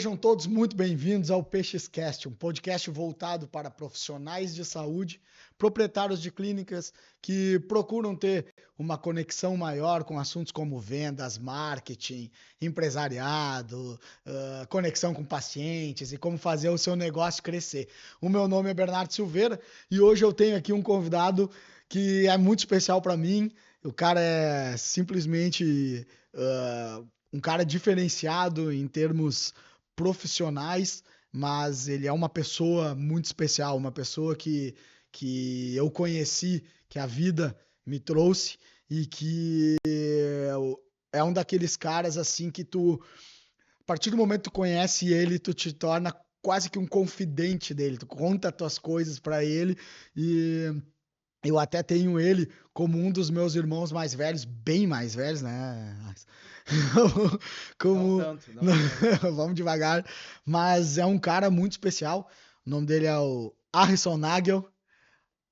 Sejam todos muito bem-vindos ao PXcast, um podcast voltado para profissionais de saúde, proprietários de clínicas que procuram ter uma conexão maior com assuntos como vendas, marketing, empresariado, conexão com pacientes e como fazer o seu negócio crescer. O meu nome é Bernardo Silveira e hoje eu tenho aqui um convidado que é muito especial para mim. O cara é simplesmente um cara diferenciado em termos profissionais, mas ele é uma pessoa muito especial, uma pessoa que eu conheci, que a vida me trouxe e que é um daqueles caras assim que a partir do momento que tu conhece ele, tu te torna quase que um confidente dele, tu conta tuas coisas para ele e eu até tenho ele como um dos meus irmãos mais velhos, bem mais velhos, né? Não Como tanto, não tanto. vamos devagar, mas é um cara muito especial. O nome dele é o Harrison Nagel,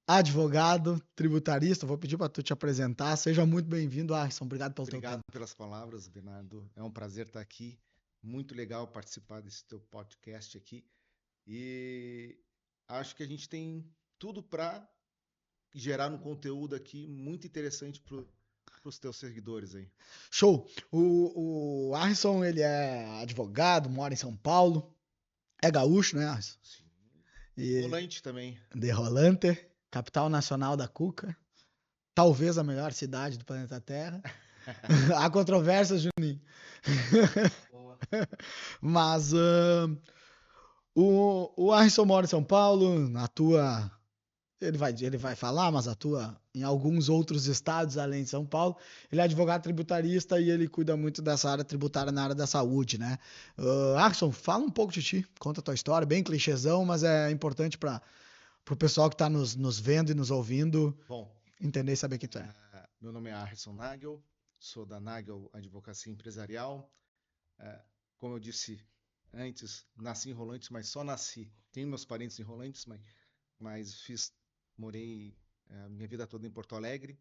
advogado, tributarista. Vou pedir para tu te apresentar. Seja muito bem-vindo, Harrison. Obrigado pelo teu Obrigado tempo. pelas palavras, Bernardo. É um prazer estar aqui. Muito legal participar desse teu podcast aqui. E acho que a gente tem tudo para gerar um conteúdo aqui muito interessante para os teus seguidores aí. Show. O Harrison, ele é advogado, mora em São Paulo, é gaúcho, né, Harrison? Sim. E Rolante também. de Rolante, capital nacional da Cuca. Talvez a melhor cidade do planeta Terra. Há controvérsias, Juninho. Boa. Mas o Harrison mora em São Paulo, atua. Ele vai falar, mas atua em alguns outros estados além de São Paulo. Ele é advogado tributarista e ele cuida muito dessa área tributária na área da saúde, né? Harrison, fala um pouco de ti, conta a tua história, bem clichêzão, mas é importante para o pessoal que está nos vendo e nos ouvindo Bom, entender e saber quem tu é. meu nome é Harrison Nagel, sou da Nagel Advocacia Empresarial. Como eu disse antes, nasci em Rolantes, mas só nasci. Tenho meus parentes em Rolantes, mas morei a minha vida toda em Porto Alegre.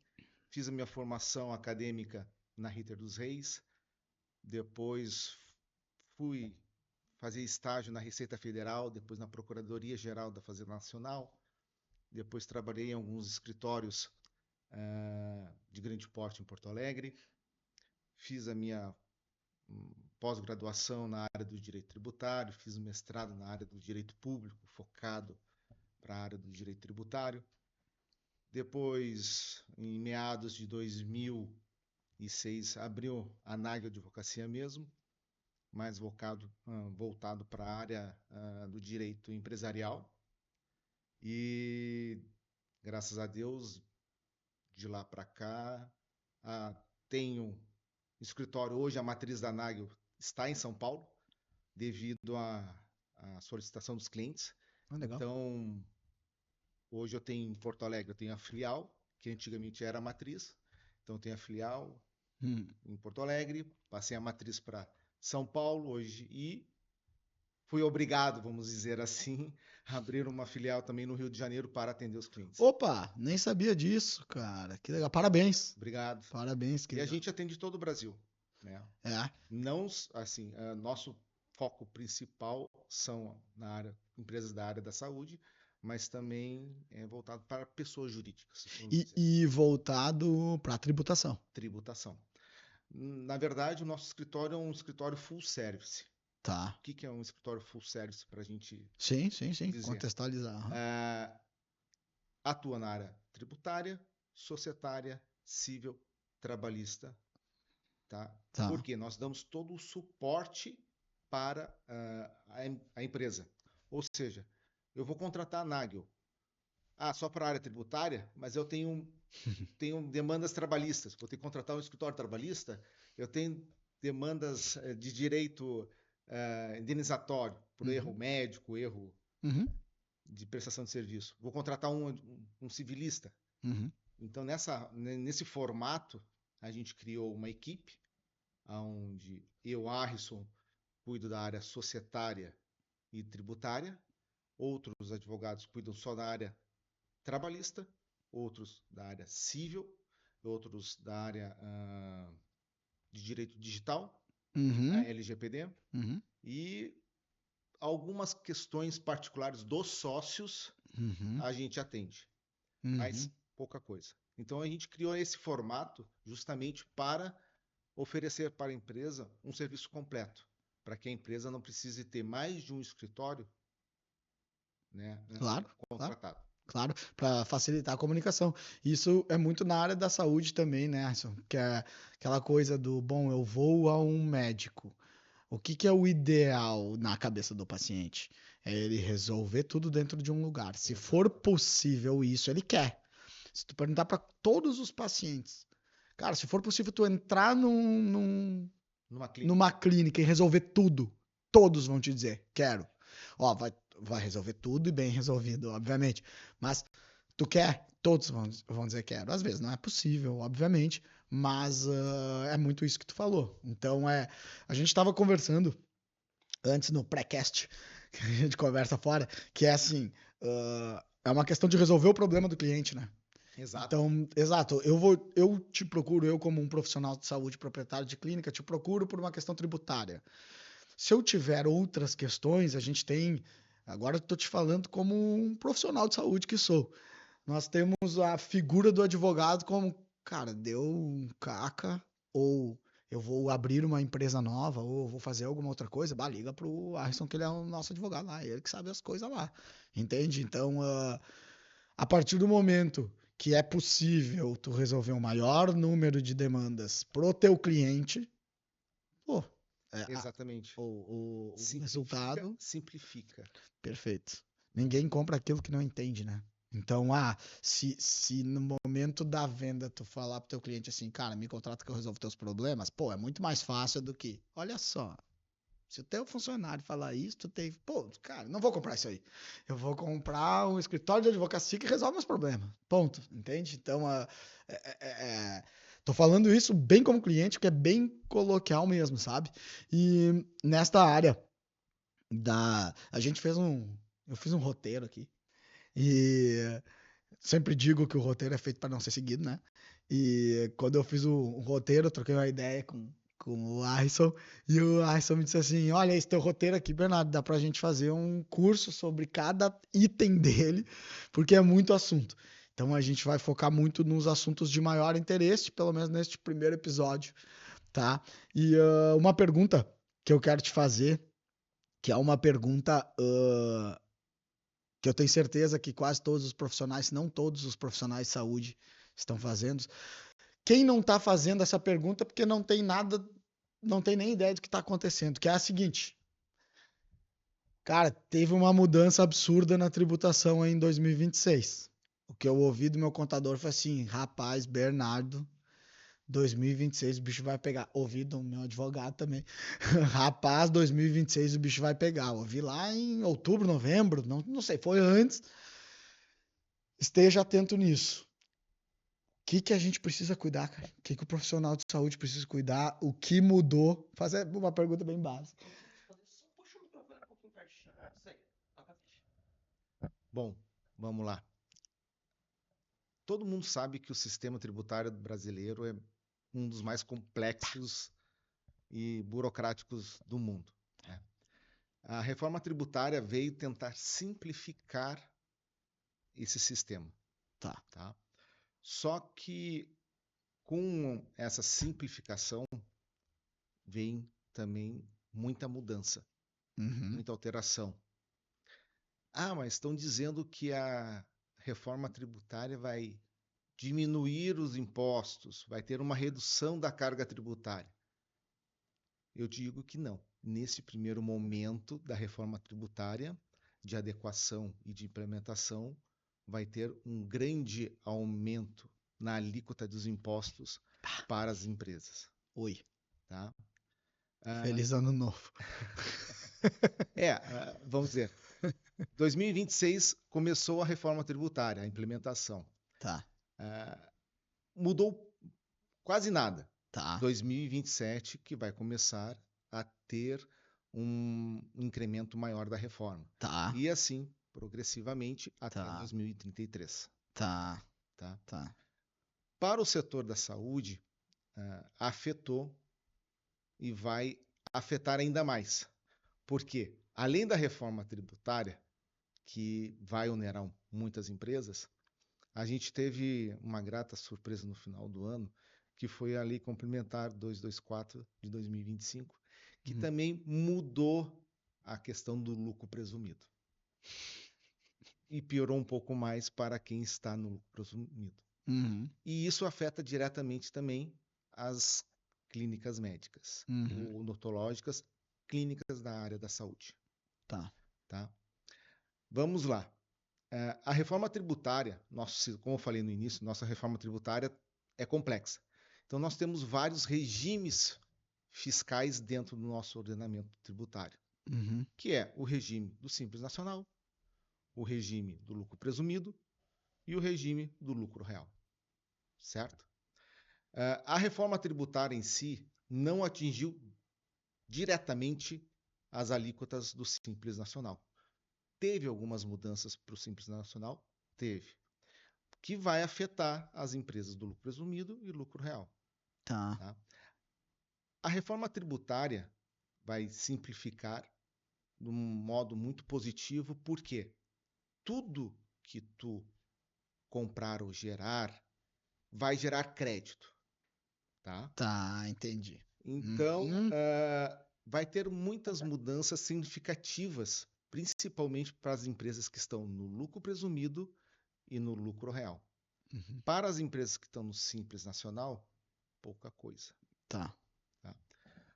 Fiz a minha formação acadêmica na Ritter dos Reis. Depois fui fazer estágio na Receita Federal, depois na Procuradoria-Geral da Fazenda Nacional. Depois trabalhei em alguns escritórios de grande porte em Porto Alegre. Fiz a minha pós-graduação na área do direito tributário, fiz um mestrado na área do direito público, focado para a área do direito tributário. Depois, em meados de 2006, abriu a Nagel Advocacia mesmo, mais voltado para a área do direito empresarial. E, graças a Deus, de lá para cá, tenho escritório. Hoje, a matriz da Nagel está em São Paulo, devido à solicitação dos clientes. Legal. Então, hoje eu tenho em Porto Alegre, eu tenho a filial, que antigamente era a matriz. Então, eu tenho a filial em Porto Alegre, passei a matriz para São Paulo hoje e fui obrigado, vamos dizer assim, a abrir uma filial também no Rio de Janeiro para atender os clientes. Opa, nem sabia disso, cara. Que legal. Parabéns. Obrigado. Parabéns, que E a legal. gente atende todo o Brasil, né? É. Não, assim, nosso foco principal são empresas da área da saúde, mas também é voltado para pessoas jurídicas. E voltado para tributação. Tributação. Na verdade, o nosso escritório é um escritório full service. Tá. O que é um escritório full service para a gente Sim. dizer? Contextualizar. Atua na área tributária, societária, civil, trabalhista. Tá? Tá. Porque nós damos todo o suporte para a empresa. Ou seja, eu vou contratar a Nagel. Só para a área tributária, mas eu tenho demandas trabalhistas. Vou ter que contratar um escritório trabalhista. Eu tenho demandas de direito indenizatório por erro médico, erro de prestação de serviço. Vou contratar um civilista. Então, nesse formato, a gente criou uma equipe onde eu, Harrison, cuido da área societária e tributária, outros advogados cuidam só da área trabalhista, outros da área civil, outros da área de direito digital, a LGPD, e algumas questões particulares dos sócios Uhum. a gente atende, Uhum. mas pouca coisa. Então a gente criou esse formato justamente para oferecer para a empresa um serviço completo, para que a empresa não precise ter mais de um escritório, né, Claro, claro. contratado. Claro, para facilitar a comunicação. Isso é muito na área da saúde também, né, Alisson? Que é aquela coisa do, bom, eu vou a um médico. O que que é o ideal na cabeça do paciente? É ele resolver tudo dentro de um lugar. Se for possível isso, ele quer. Se tu perguntar para todos os pacientes, cara, se for possível tu entrar Numa clínica. numa clínica e resolver tudo, todos vão te dizer, quero. Ó, vai resolver tudo e bem resolvido, obviamente. Mas tu quer? Todos vão dizer quero. Às vezes não é possível, obviamente, mas é muito isso que tu falou. Então, a gente estava conversando antes no pré-cast, que a gente conversa fora, que é assim, é uma questão de resolver o problema do cliente, né? Exato. Então, exato, eu te procuro, eu como um profissional de saúde, proprietário de clínica, te procuro por uma questão tributária. Se eu tiver outras questões, a gente tem, agora eu tô te falando como um profissional de saúde que sou. Nós temos a figura do advogado como, cara, deu um caca, ou eu vou abrir uma empresa nova, ou eu vou fazer alguma outra coisa, bah, liga pro Arson que ele é o nosso advogado lá, ele que sabe as coisas lá, entende? Então, a partir do momento que é possível tu resolver um maior número de demandas pro teu cliente, pô, Exatamente. o Simplifica, resultado, simplifica. perfeito. Ninguém compra aquilo que não entende, né? Então, se no momento da venda tu falar pro teu cliente assim, cara, me contrata que eu resolvo teus problemas, pô, é muito mais fácil do que, olha só, se o teu funcionário falar isso, tu tem, pô, cara, não vou comprar isso aí. Eu vou comprar um escritório de advocacia que resolve meus problemas. Ponto, entende? Então, tô falando isso bem como cliente, que é bem coloquial mesmo, sabe? E nesta área a gente eu fiz um roteiro aqui e sempre digo que o roteiro é feito para não ser seguido, né? E quando eu fiz o roteiro, eu troquei uma ideia com o Arson, e o Arson me disse assim: olha, esse teu roteiro aqui, Bernardo, dá pra gente fazer um curso sobre cada item dele, porque é muito assunto. Então a gente vai focar muito nos assuntos de maior interesse, pelo menos neste primeiro episódio, tá? E uma pergunta que eu quero te fazer, que é uma pergunta que eu tenho certeza que quase todos os profissionais, se não todos os profissionais de saúde estão fazendo. Quem não está fazendo essa pergunta porque não tem nada, não tem nem ideia do que está acontecendo, que é a seguinte. Cara, teve uma mudança absurda na tributação aí em 2026. O que eu ouvi do meu contador foi assim, rapaz, Bernardo, 2026 o bicho vai pegar. Ouvi do meu advogado também. Rapaz, 2026 o bicho vai pegar. Ouvi lá em outubro, novembro, não sei, foi antes. Esteja atento nisso. Que a gente precisa cuidar, cara? O que o profissional de saúde precisa cuidar? O que mudou? Fazer uma pergunta bem básica. Bom, vamos lá. Todo mundo sabe que o sistema tributário brasileiro é um dos mais complexos e burocráticos do mundo, né? A reforma tributária veio tentar simplificar esse sistema, Tá. tá? Só que com essa simplificação vem também muita mudança, Uhum. muita alteração. Ah, mas estão dizendo que a reforma tributária vai diminuir os impostos, vai ter uma redução da carga tributária. Eu digo que não. Nesse primeiro momento da reforma tributária, de adequação e de implementação, vai ter um grande aumento na alíquota dos impostos para as empresas. Oi. Tá? Feliz ano novo. Vamos dizer, 2026 começou a reforma tributária, a implementação. Tá. Mudou quase nada. Tá. 2027 que vai começar a ter um incremento maior da reforma. Tá. E assim, progressivamente, até Tá. 2033. Tá. Tá? Tá. Para o setor da saúde, afetou e vai afetar ainda mais. Por quê? além da reforma tributária, que vai onerar muitas empresas, a gente teve uma grata surpresa no final do ano, que foi a Lei Complementar 224 de 2025, que também mudou a questão do lucro presumido. E piorou um pouco mais para quem está no lucro presumido. E isso afeta diretamente também as clínicas médicas, odontológicas, clínicas da área da saúde. Tá. Vamos lá. A reforma tributária, como eu falei no início, nossa reforma tributária é complexa. Então, nós temos vários regimes fiscais dentro do nosso ordenamento tributário, que é o regime do Simples Nacional, o regime do lucro presumido e o regime do lucro real. Certo? A reforma tributária em si não atingiu diretamente as alíquotas do Simples Nacional. Teve algumas mudanças para o Simples Nacional? Teve. Que vai afetar as empresas do lucro presumido e lucro real. Tá. A reforma tributária vai simplificar de um modo muito positivo, porque tudo que tu comprar ou gerar vai gerar crédito. Tá, entendi. Então, vai ter muitas mudanças significativas, principalmente para as empresas que estão no lucro presumido e no lucro real. Para as empresas que estão no Simples Nacional, pouca coisa. Tá.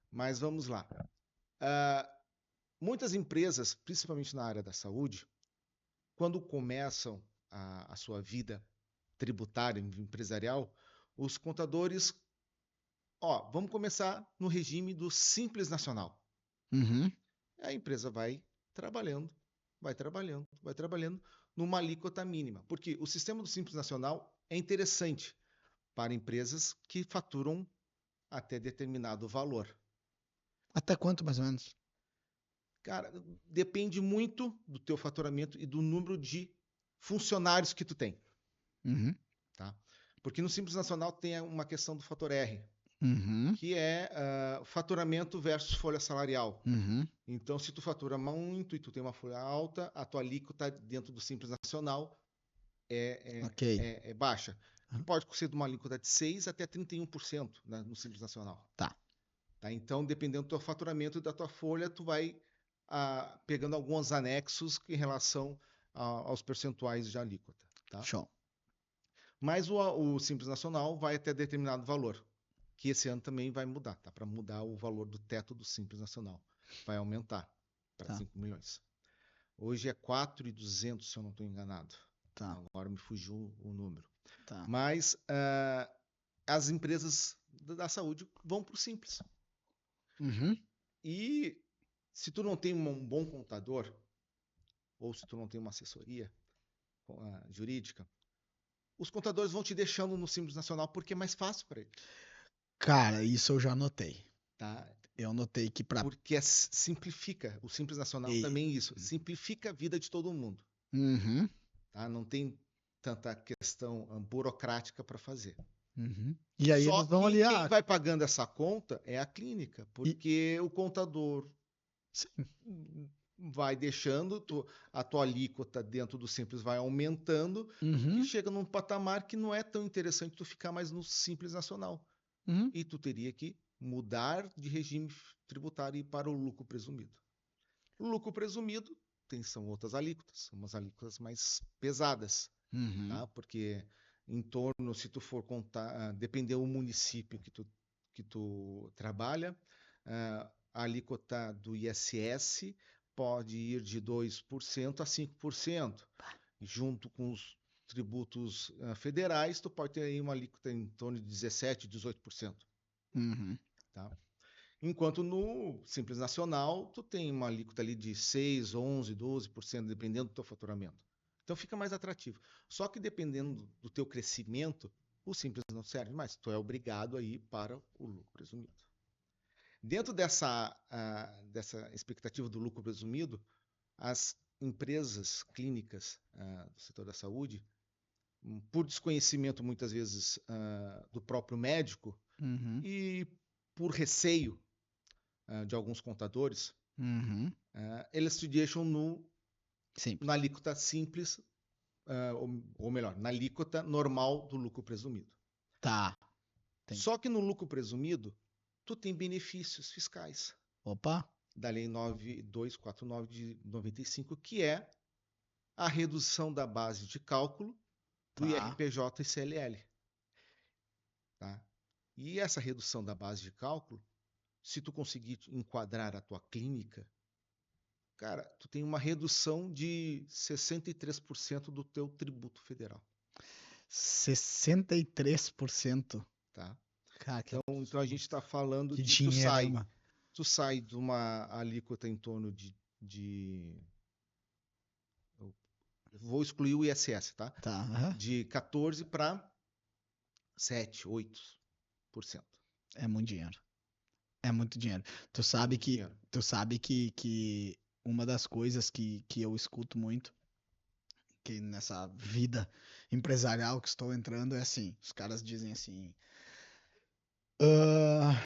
Mas vamos lá. Muitas empresas, principalmente na área da saúde, quando começam a sua vida tributária, empresarial, os contadores, vamos começar no regime do Simples Nacional. A empresa vai trabalhando numa alíquota mínima. Porque o sistema do Simples Nacional é interessante para empresas que faturam até determinado valor. Até quanto, mais ou menos? Cara, depende muito do teu faturamento e do número de funcionários que tu tem. Tá? Porque no Simples Nacional tem uma questão do fator R, que é faturamento versus folha salarial. Então, se tu fatura muito e tu tem uma folha alta, a tua alíquota dentro do Simples Nacional é baixa. Que pode ser de uma alíquota de 6% até 31%, né, no Simples Nacional. Tá. Então, dependendo do teu faturamento e da tua folha, tu vai pegando alguns anexos em relação aos percentuais de alíquota. Tá? Show. Mas o Simples Nacional vai até determinado valor, que esse ano também vai mudar. Tá? Para mudar o valor do teto do Simples Nacional. Vai aumentar para 5 milhões. Hoje é 4.200, se eu não estou enganado. Tá. Agora me fugiu o número. Tá. Mas as empresas da saúde vão para o Simples. E se tu não tem um bom contador, ou se tu não tem uma assessoria jurídica, os contadores vão te deixando no Simples Nacional porque é mais fácil para ele. Cara, isso eu já notei. Tá? Eu notei que porque simplifica. O Simples Nacional também isso. Simplifica a vida de todo mundo. Tá? Não tem tanta questão burocrática para fazer. E aí Só eles vão que ali, quem vai pagando essa conta é a clínica, porque o contador vai deixando a tua alíquota dentro do Simples vai aumentando e chega num patamar que não é tão interessante tu ficar mais no Simples Nacional. E tu teria que mudar de regime tributário e ir para o lucro presumido. O lucro presumido são outras alíquotas, são umas alíquotas mais pesadas, tá? Porque em torno, se tu for contar, depender do município que tu trabalha, a alíquota do ISS pode ir de 2% a 5%. Junto com os tributos federais, tu pode ter aí uma alíquota em torno de 17%, 18%. Tá? Enquanto no Simples Nacional, tu tem uma alíquota ali de 6%, 11%, 12%, dependendo do teu faturamento. Então fica mais atrativo. Só que dependendo do teu crescimento, o Simples não serve mais. Tu é obrigado a ir para o lucro presumido. Dentro dessa expectativa do lucro presumido, as empresas clínicas do setor da saúde, por desconhecimento muitas vezes do próprio médico e por receio de alguns contadores, Uhum. Eles te deixam Simples. na alíquota simples, ou melhor, na alíquota normal do lucro presumido. Tá. Entendi. Só que no lucro presumido, tu tem benefícios fiscais Opa. da Lei 9249 de 95, que é a redução da base de cálculo do Tá. IRPJ e CLL. Tá? E essa redução da base de cálculo, se tu conseguir enquadrar a tua clínica, cara, tu tem uma redução de 63% do teu tributo federal. 63%. Tá? Cara, Então a gente está falando que de dinheirama. tu sai de uma alíquota em torno eu vou excluir o ISS, tá? Tá. Uhum. De 14 para 7, 8%. É muito dinheiro. É muito dinheiro. Tu É sabe muito que, dinheiro. tu sabe que uma das coisas que eu escuto muito, que nessa vida empresarial que estou entrando, é assim, os caras dizem assim, "Ah,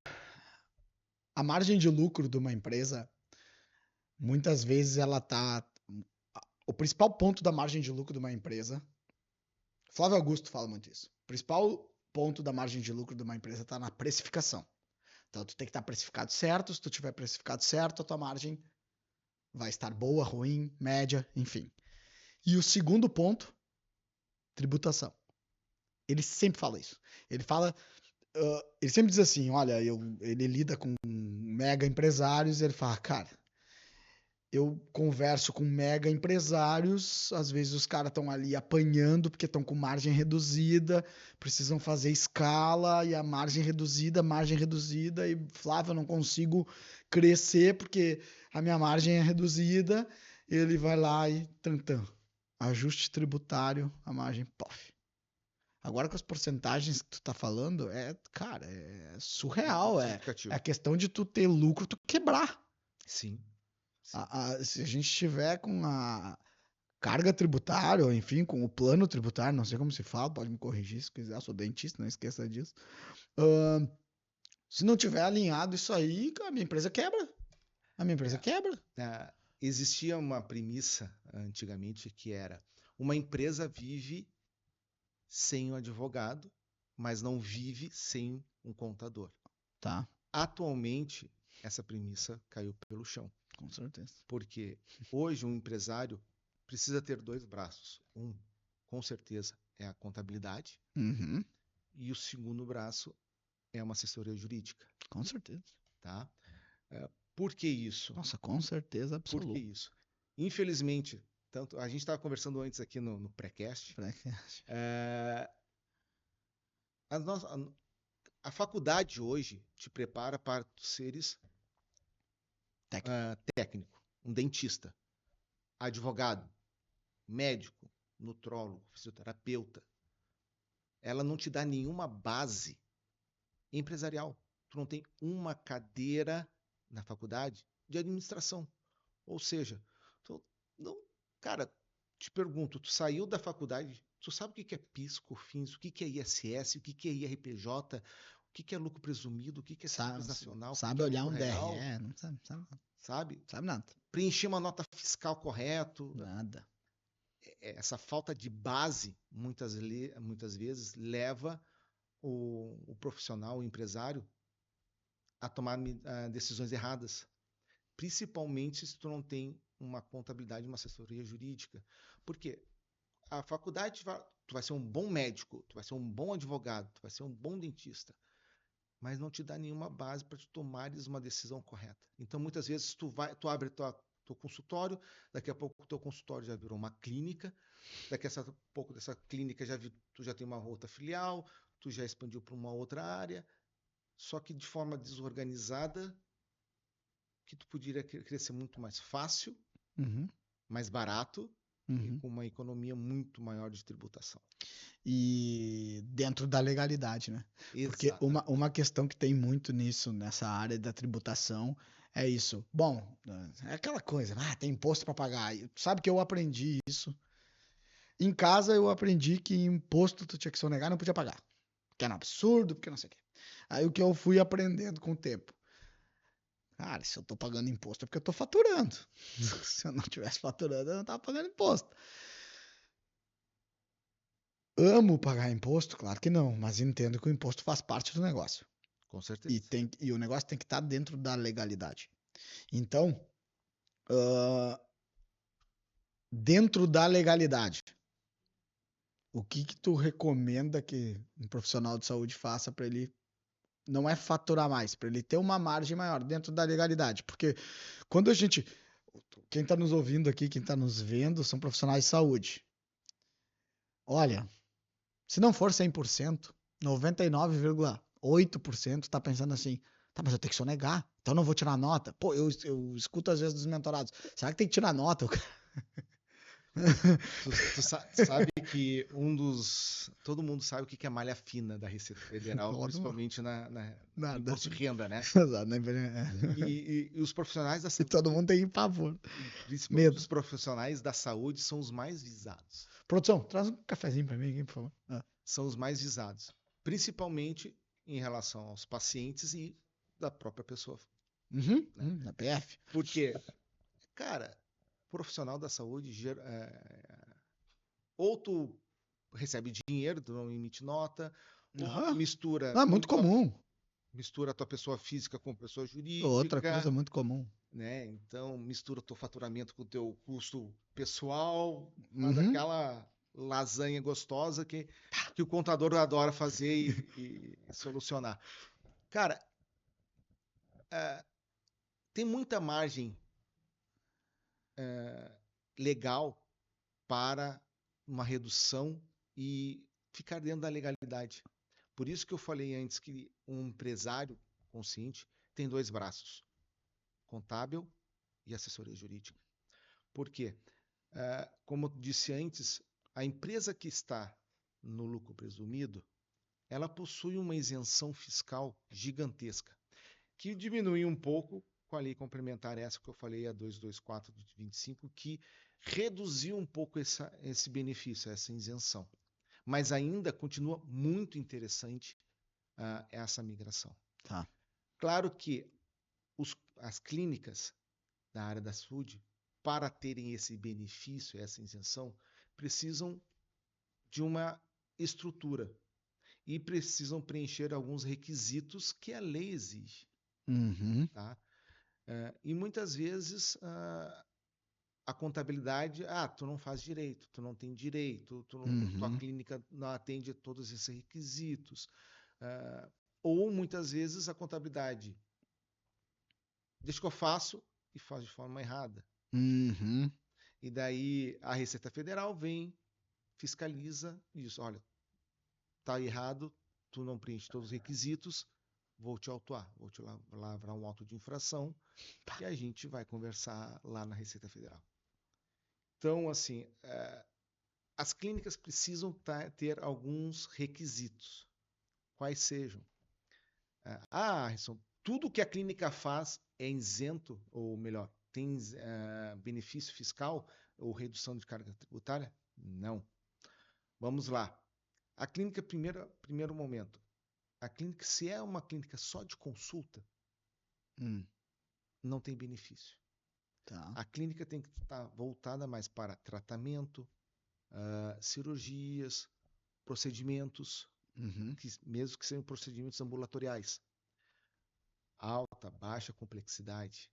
a margem de lucro de uma empresa, muitas vezes ela tá, o principal ponto da margem de lucro de uma empresa, Flávio Augusto fala muito isso, o principal ponto da margem de lucro de uma empresa está na precificação. Então, tu tem que estar precificado certo. Se tu tiver precificado certo, a tua margem vai estar boa, ruim, média, enfim. E o segundo ponto, tributação. Ele sempre fala isso. Ele fala, ele sempre diz assim, olha, ele lida com mega empresários, ele fala, cara, eu converso com mega empresários, às vezes os caras estão ali apanhando porque estão com margem reduzida, precisam fazer escala e a margem reduzida, e Flávio, eu não consigo crescer porque a minha margem é reduzida. Ele vai lá e ajuste tributário, a margem, pof. Agora com as porcentagens que tu tá falando, cara, é surreal, Muito é significativo. a questão de tu ter lucro, tu quebrar. Sim. Sim. Se a gente tiver com a carga tributária, ou enfim, com o plano tributário, não sei como se fala, pode me corrigir se quiser, eu sou dentista, não esqueça disso. Se não tiver alinhado isso aí, a minha empresa quebra. A minha empresa É, quebra. existia uma premissa antigamente que era: uma empresa vive sem um advogado, mas não vive sem um contador. Tá, Atualmente, essa premissa caiu pelo chão, com certeza. porque hoje um empresário precisa ter dois braços. Um, com certeza, é a contabilidade, Uhum, e o segundo braço é uma assessoria jurídica. com certeza. Tá? Por que isso? Nossa, com certeza Por que absoluta. isso? Infelizmente, tanto a gente estava conversando antes aqui no pré-cast, a faculdade hoje te prepara para tu seres técnico, um dentista, advogado, médico, nutrólogo, fisioterapeuta. Ela não te dá nenhuma base empresarial. Tu não tem uma cadeira na faculdade de administração. Ou seja, tu não, cara, te pergunto, tu saiu da faculdade, tu sabe o que é PIS, COFINS, o que é ISS, o que é IRPJ, o que é lucro presumido, o que é Simples Nacional, o sabe que é olhar lucro um real, DRE, não sabe, nada. sabe? Sabe nada. Preencher uma nota fiscal correto. Nada. Essa falta de base, muitas vezes, leva o profissional, o empresário, a tomar decisões erradas. Principalmente se tu não tem uma contabilidade, uma assessoria jurídica. Porque a faculdade, tu vai ser um bom médico, tu vai ser um bom advogado, tu vai ser um bom dentista, mas não te dá nenhuma base para tu tomares uma decisão correta. Então, muitas vezes, tu abre teu consultório, daqui a pouco o teu consultório já virou uma clínica, daqui a pouco dessa clínica tu já tem uma outra filial, tu já expandiu para uma outra área, só que de forma desorganizada, que tu poderia crescer muito mais fácil, Uhum, mais barato e uhum. com uma economia muito maior de tributação. E dentro da legalidade, né? Porque Exatamente. uma questão que tem muito nisso, nessa área da tributação, é isso. Bom, é aquela coisa, tem imposto para pagar. Sabe que eu aprendi isso. Em casa eu aprendi que imposto tu tinha que sonegar, não podia pagar. Que era um absurdo, porque não sei o quê. Aí o que eu fui aprendendo com o tempo. Cara, se eu tô pagando imposto é porque eu tô faturando. Se eu não tivesse faturando, eu não tava pagando imposto. Amo pagar imposto? Claro que não, mas entendo que o imposto faz parte do negócio. Com E, certeza. e o negócio tem que estar dentro da legalidade. Então, uh, dentro da legalidade, o que tu recomenda que um profissional de saúde faça para ele não é faturar mais, para ele ter uma margem maior dentro da legalidade? Porque quando a gente, quem está nos ouvindo aqui, quem está nos vendo, são profissionais de saúde. Olha, se não for 100%, 99,8% tá pensando assim, tá, mas eu tenho que sonegar, então eu não vou tirar nota. Pô, eu escuto às vezes dos mentorados, será que tem que tirar nota? Tu sabe que todo mundo sabe o que é malha fina da Receita Federal, Todo principalmente no nada. imposto de renda, né? Exato, né? E os profissionais da E todo saúde, mundo tem pavor, e principalmente medo. os profissionais da saúde, são os mais visados. Produção, traz um cafezinho pra mim aqui, por favor. São os mais visados, principalmente em relação aos pacientes e da própria pessoa, né? Na PF. Porque, cara, profissional da saúde, ou tu recebe dinheiro, tu não emite nota, ou Aham. mistura Ah, muito comum. mistura a tua pessoa física com pessoa Outra coisa jurídica, muito comum. né? Então mistura teu faturamento com o teu custo pessoal, faz Uhum. aquela lasanha gostosa que o contador adora fazer e solucionar. Cara, tem muita margem legal para uma redução e ficar dentro da legalidade. Por isso que eu falei antes que um empresário consciente tem dois braços: contábil e assessoria jurídica. Por quê? Como eu disse antes, a empresa que está no lucro presumido, ela possui uma isenção fiscal gigantesca, que diminui um pouco com a lei complementar essa que eu falei, a 224 de 25, que reduziu um pouco esse benefício, essa isenção. Mas ainda continua muito interessante essa migração. Tá. Claro que as clínicas da área da saúde, para terem esse benefício, essa isenção, precisam de uma estrutura e precisam preencher alguns requisitos que a lei exige. Uhum. Tá? E muitas vezes a contabilidade, tu não faz direito, tu não tem direito, tua Uhum. clínica não atende a todos esses requisitos. Ou muitas vezes a contabilidade deixa que eu faço e faz de forma errada. Uhum. E daí a Receita Federal vem, fiscaliza e diz: olha, tá errado, tu não preenche todos os requisitos, vou te autuar, vou te lavrar um auto de infração e a gente vai conversar lá na Receita Federal. Então, assim, as clínicas precisam ter alguns requisitos. Quais sejam? Harrison, tudo que a clínica faz é isento, ou melhor, tem benefício fiscal ou redução de carga tributária? Não. Vamos lá. A clínica, primeiro momento, a clínica, se é uma clínica só de consulta, não tem benefício. Tá. A clínica tem que estar voltada mais para tratamento, cirurgias, procedimentos, Uhum. mesmo que sejam procedimentos ambulatoriais. Alta, baixa complexidade,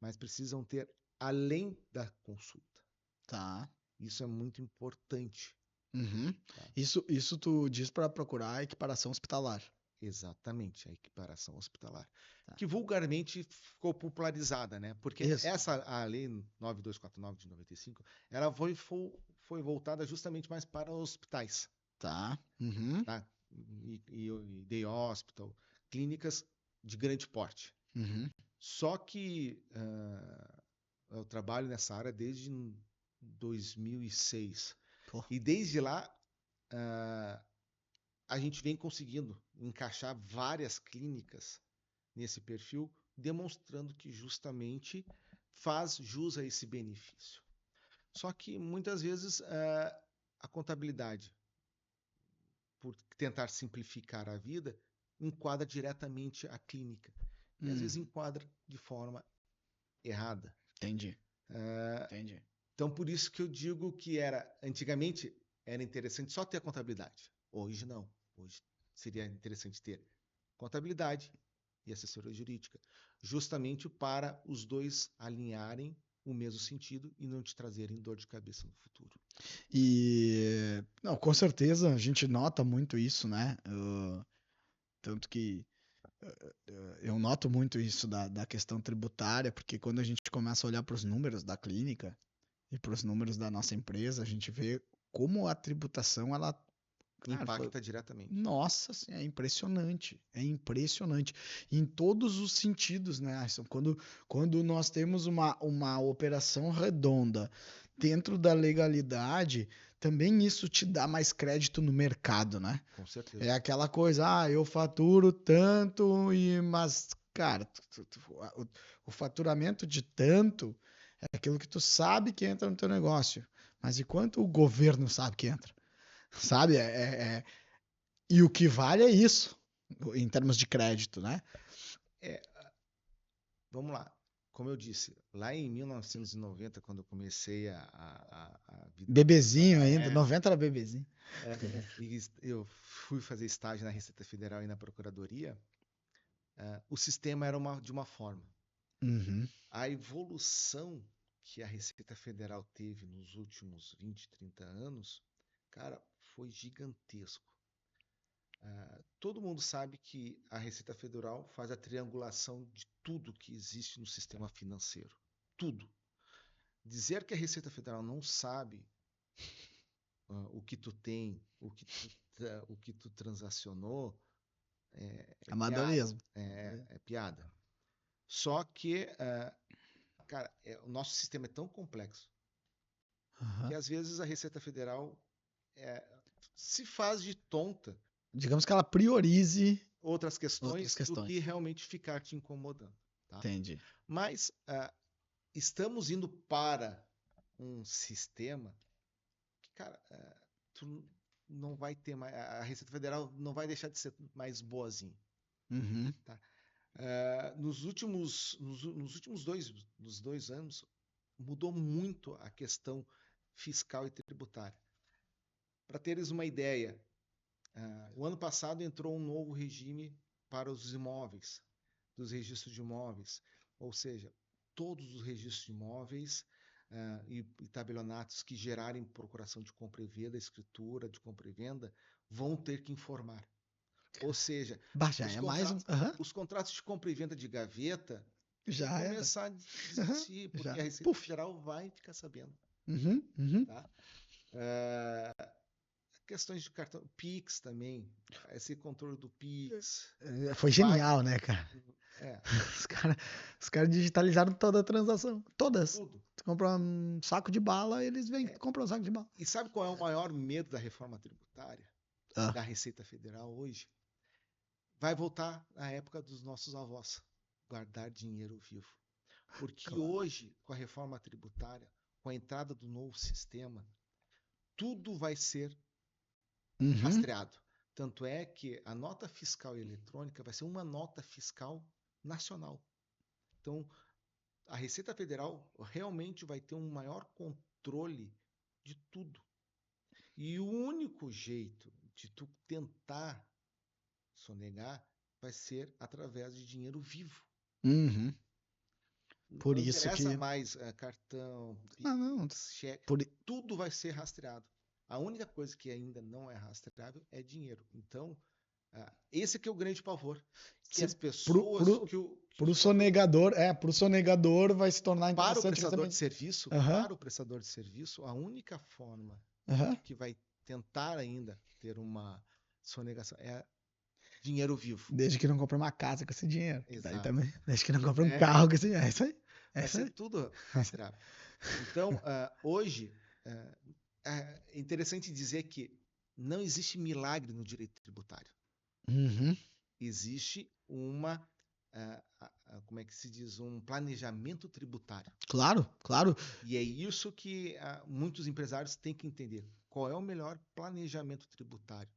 mas precisam ter além da consulta. Tá. Isso é muito importante. Uhum. Tá? Isso tu diz para procurar a equiparação hospitalar. Exatamente, a equiparação hospitalar. Tá. Que vulgarmente ficou popularizada, né? Porque Isso. a lei 9249 de 95, ela foi voltada justamente mais para hospitais, Tá. Uhum. tá? E day hospital, clínicas de grande porte. Uhum. Só que eu trabalho nessa área desde 2006. Pô. E desde lá, a gente vem conseguindo encaixar várias clínicas nesse perfil, demonstrando que justamente faz jus a esse benefício. Só que muitas vezes a contabilidade, por tentar simplificar a vida, enquadra diretamente a clínica. E às vezes enquadra de forma errada. Entendi. Entendi. Então, por isso que eu digo que antigamente era interessante só ter a contabilidade. Hoje não. Hoje seria interessante ter contabilidade e assessoria jurídica, justamente para os dois alinharem o mesmo sentido e não te trazerem dor de cabeça no futuro. E não, com certeza a gente nota muito isso, né? Tanto que eu noto muito isso da questão tributária, porque quando a gente começa a olhar para os números da clínica e para os números da nossa empresa, a gente vê como a tributação ela Impacta diretamente. Nossa, assim, é impressionante, em todos os sentidos, né, Alisson? Quando nós temos uma operação redonda dentro da legalidade, também isso te dá mais crédito no mercado, né? Com certeza. É aquela coisa, eu faturo tanto, mas, cara, o faturamento de tanto é aquilo que tu sabe que entra no teu negócio, mas e quanto o governo sabe que entra? Sabe? E o que vale é isso, em termos de crédito, né? Vamos lá. Como eu disse, lá em 1990, quando eu comecei a vida... Bebezinho ainda, 90 era bebezinho. E eu fui fazer estágio na Receita Federal e na Procuradoria, o sistema era de uma forma. Uhum. A evolução que a Receita Federal teve nos últimos 20, 30 anos, cara, foi gigantesco. Todo mundo sabe que a Receita Federal faz a triangulação de tudo que existe no sistema financeiro. Tudo. Dizer que a Receita Federal não sabe o que tu tem, o que tu transacionou, é Amadorismo. piada. É piada. Só que, cara, o nosso sistema é tão complexo que às vezes a Receita Federal se faz de tonta. Digamos que ela priorize outras questões do que realmente ficar te incomodando. Tá? Entendi. Mas estamos indo para um sistema que, cara, tu não vai ter mais. A Receita Federal não vai deixar de ser mais boazinha. Uhum. Tá? Nos últimos 2 anos, mudou muito a questão fiscal e tributária. Para teres uma ideia, o ano passado entrou um novo regime para os imóveis, dos registros de imóveis, ou seja, todos os registros de imóveis e tabelionatos que gerarem procuração de compra e venda, escritura de compra e venda, vão ter que informar. Ou seja, os contratos de compra e venda de gaveta já vão começar a desistir, porque a Receita Federal vai ficar sabendo. Tá? Questões de cartão, Pix também, esse controle do Pix. Foi genial, né, cara? Os caras digitalizaram toda a transação, todas. Tudo. Tu compra um saco de bala, eles vêm comprar um saco de bala. E sabe qual é o maior medo da reforma tributária, da Receita Federal hoje? Vai voltar à época dos nossos avós, guardar dinheiro vivo. Porque hoje, com a reforma tributária, com a entrada do novo sistema, tudo vai ser rastreado. Tanto é que a nota fiscal eletrônica vai ser uma nota fiscal nacional. Então, a Receita Federal realmente vai ter um maior controle de tudo. E o único jeito de tu tentar sonegar vai ser através de dinheiro vivo. Uhum. Por não isso interessa que mais cartão, cheque, tudo vai ser rastreado. A única coisa que ainda não é rastreável é dinheiro. Então, esse que é o grande pavor. Que as pessoas... Pro sonegador vai se tornar para interessante. Para o prestador de serviço, a única forma que vai tentar ainda ter uma sonegação é dinheiro vivo. Desde que não compre uma casa com esse dinheiro. Exato. Daí também. Desde que não compre um carro com esse dinheiro. É isso aí. Vai ser tudo rastreável. Então, hoje, é interessante dizer que não existe milagre no direito tributário. Existe como é que se diz? Um planejamento tributário. Claro. E é isso que muitos empresários têm que entender. Qual é o melhor planejamento tributário?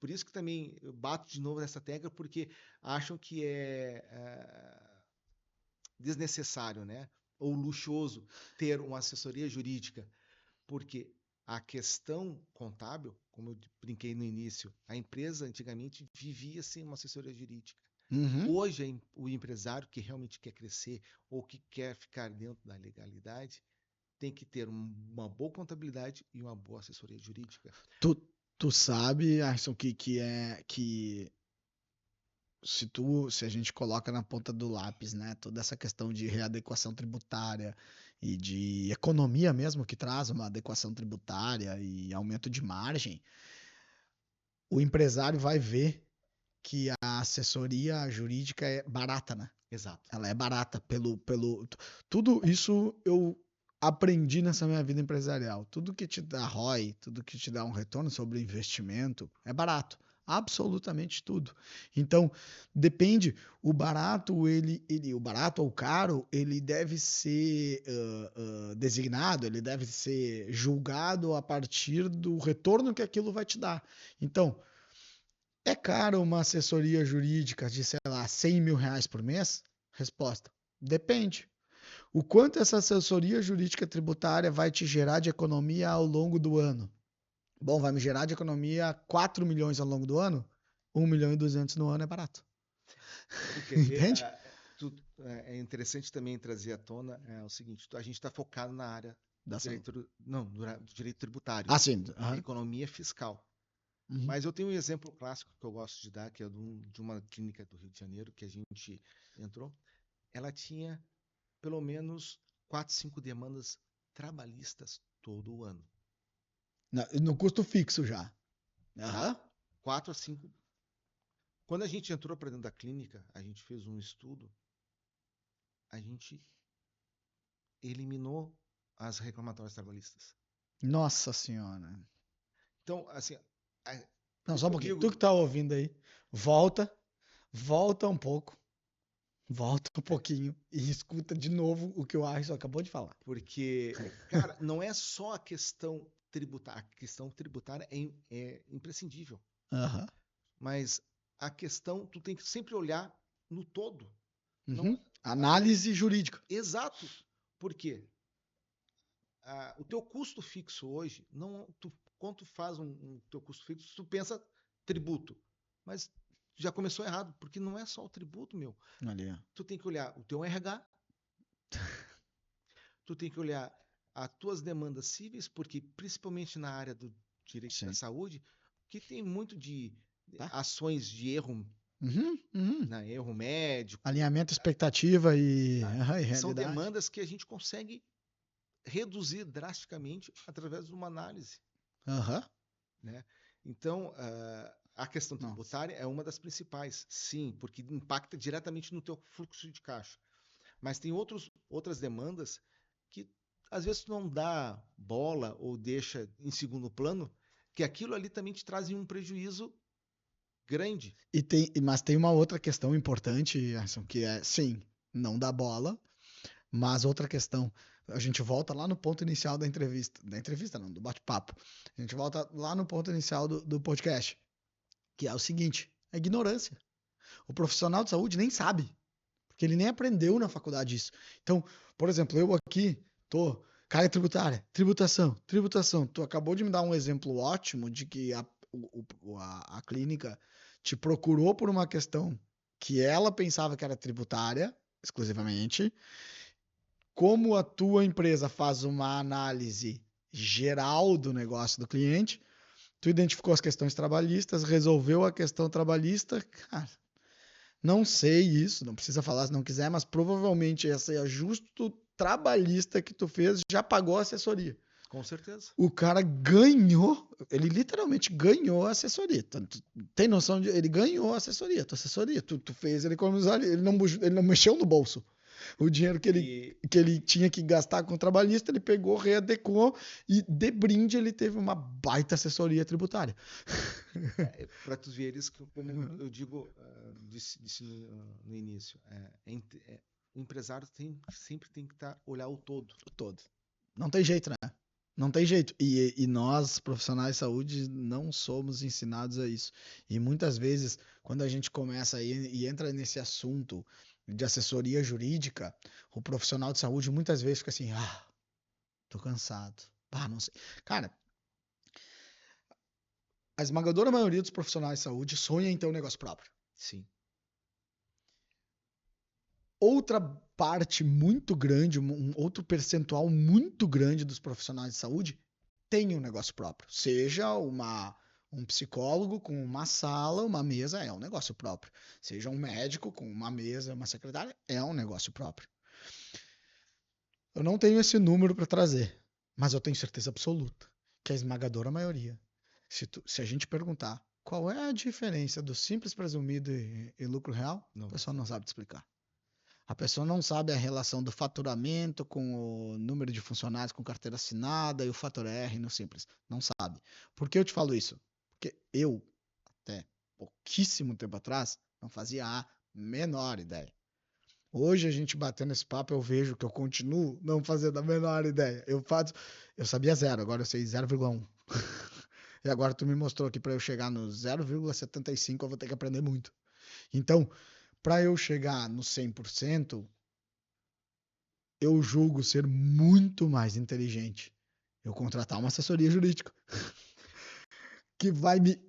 Por isso que também eu bato de novo nessa tecla, porque acham que é desnecessário, né? Ou luxuoso ter uma assessoria jurídica, porque a questão contábil, como eu brinquei no início, a empresa antigamente vivia sem uma assessoria jurídica. Uhum. Hoje, o empresário que realmente quer crescer ou que quer ficar dentro da legalidade tem que ter uma boa contabilidade e uma boa assessoria jurídica. Tu sabe, Arson, que se a gente coloca na ponta do lápis, né, toda essa questão de readequação tributária e de economia mesmo que traz uma adequação tributária e aumento de margem, o empresário vai ver que a assessoria jurídica é barata, né? Exato. Ela é barata tudo isso eu aprendi nessa minha vida empresarial. Tudo que te dá ROI, tudo que te dá um retorno sobre o investimento é barato. Absolutamente tudo. Então, depende, o barato, o barato ou caro, ele deve ser designado, ele deve ser julgado a partir do retorno que aquilo vai te dar. Então, é caro uma assessoria jurídica de, sei lá, 100 mil reais por mês? Resposta: depende. O quanto essa assessoria jurídica tributária vai te gerar de economia ao longo do ano? Bom, vai me gerar de economia 4 milhões ao longo do ano? 1 milhão e 200 no ano é barato. Tu quer ver? Entende? É interessante também trazer à tona o seguinte: a gente está focado na área Da saúde. do direito tributário, Ah, sim. Aham. economia fiscal. Uhum. Mas eu tenho um exemplo clássico que eu gosto de dar, que é de uma clínica do Rio de Janeiro que a gente entrou. Ela tinha pelo menos 4, 5 demandas trabalhistas todo o ano. No custo fixo já. Tá? Aham. 4 a 5. Quando a gente entrou para dentro da clínica, a gente fez um estudo, a gente eliminou as reclamatórias trabalhistas. Nossa senhora. Então, assim, Não, o só que um eu pouquinho. Tu digo, que tá ouvindo aí, volta um pouco. Volta um pouquinho e escuta de novo o que o Arson acabou de falar. porque, cara, não é só a questão tributária, a questão tributária é imprescindível, Aham. mas a questão, tu tem que sempre olhar no todo. Não, Uhum. Análise jurídica. exato, porque o teu custo fixo hoje, não, quando tu faz teu custo fixo, tu pensa tributo, mas já começou errado, porque não é só o tributo, meu. Ali, ó. Tu tem que olhar o teu RH, tu tem que olhar as tuas demandas cíveis, porque principalmente na área do direito da Sim. saúde, que tem muito de Tá? ações de erro, Uhum, uhum. né, erro médico, Alinhamento, expectativa tá? e Que são realidade. demandas que a gente consegue reduzir drasticamente através de uma análise, Aham. né? Então, a questão Nossa. tributária é uma das principais, sim, porque impacta diretamente no teu fluxo de caixa. Mas tem outras demandas que às vezes tu não dá bola ou deixa em segundo plano, que aquilo ali também te traz um prejuízo grande. Mas tem uma outra questão importante, Arson, que é, sim, não dá bola, mas outra questão, a gente volta lá no ponto inicial da entrevista não, do bate-papo. A gente volta lá no ponto inicial do podcast, que é o seguinte, a ignorância. O profissional de saúde nem sabe, porque ele nem aprendeu na faculdade isso. Então, por exemplo, eu aqui tô carga tributária, tributação. Tu acabou de me dar um exemplo ótimo de que a clínica te procurou por uma questão que ela pensava que era tributária, exclusivamente. Como a tua empresa faz uma análise geral do negócio do cliente, tu identificou as questões trabalhistas, resolveu a questão trabalhista, cara, não sei isso, não precisa falar se não quiser, mas provavelmente esse ajuste trabalhista que tu fez já pagou a assessoria. Com certeza. O cara ganhou, ele literalmente ganhou a assessoria. Tem noção de. Ele ganhou a assessoria, tua assessoria. Tu fez ele economizar, ele não mexeu no bolso. O dinheiro E que ele tinha que gastar com o trabalhista, ele pegou, readequou e de brinde ele teve uma baita assessoria tributária. para tu veres que, como eu digo, disse no início, o empresário sempre tem que olhar o todo. Todo. Não tem jeito, né? Não tem jeito. E nós, profissionais de saúde, não somos ensinados a isso. E muitas vezes, quando a gente começa e entra nesse assunto de assessoria jurídica, o profissional de saúde muitas vezes fica assim, tô cansado. Não sei. Cara, a esmagadora maioria dos profissionais de saúde sonha em ter um negócio próprio. Sim. Outra parte muito grande, outro percentual muito grande dos profissionais de saúde tem um negócio próprio. Seja um psicólogo com uma sala, uma mesa, é um negócio próprio. Seja um médico com uma mesa, uma secretária, é um negócio próprio. Eu não tenho esse número para trazer, mas eu tenho certeza absoluta que a esmagadora maioria, se a gente perguntar qual é a diferença do simples presumido e lucro real, Não. O pessoal não sabe te explicar. A pessoa não sabe a relação do faturamento com o número de funcionários com carteira assinada e o fator R no Simples. Não sabe. Por que eu te falo isso? Porque eu, até pouquíssimo tempo atrás, não fazia a menor ideia. Hoje a gente batendo esse papo, eu vejo que eu continuo não fazendo a menor ideia. Eu sabia 0, agora eu sei 0,1. E agora tu me mostrou aqui para eu chegar no 0,75, eu vou ter que aprender muito. Então, para eu chegar no 100%, eu julgo ser muito mais inteligente eu contratar uma assessoria jurídica que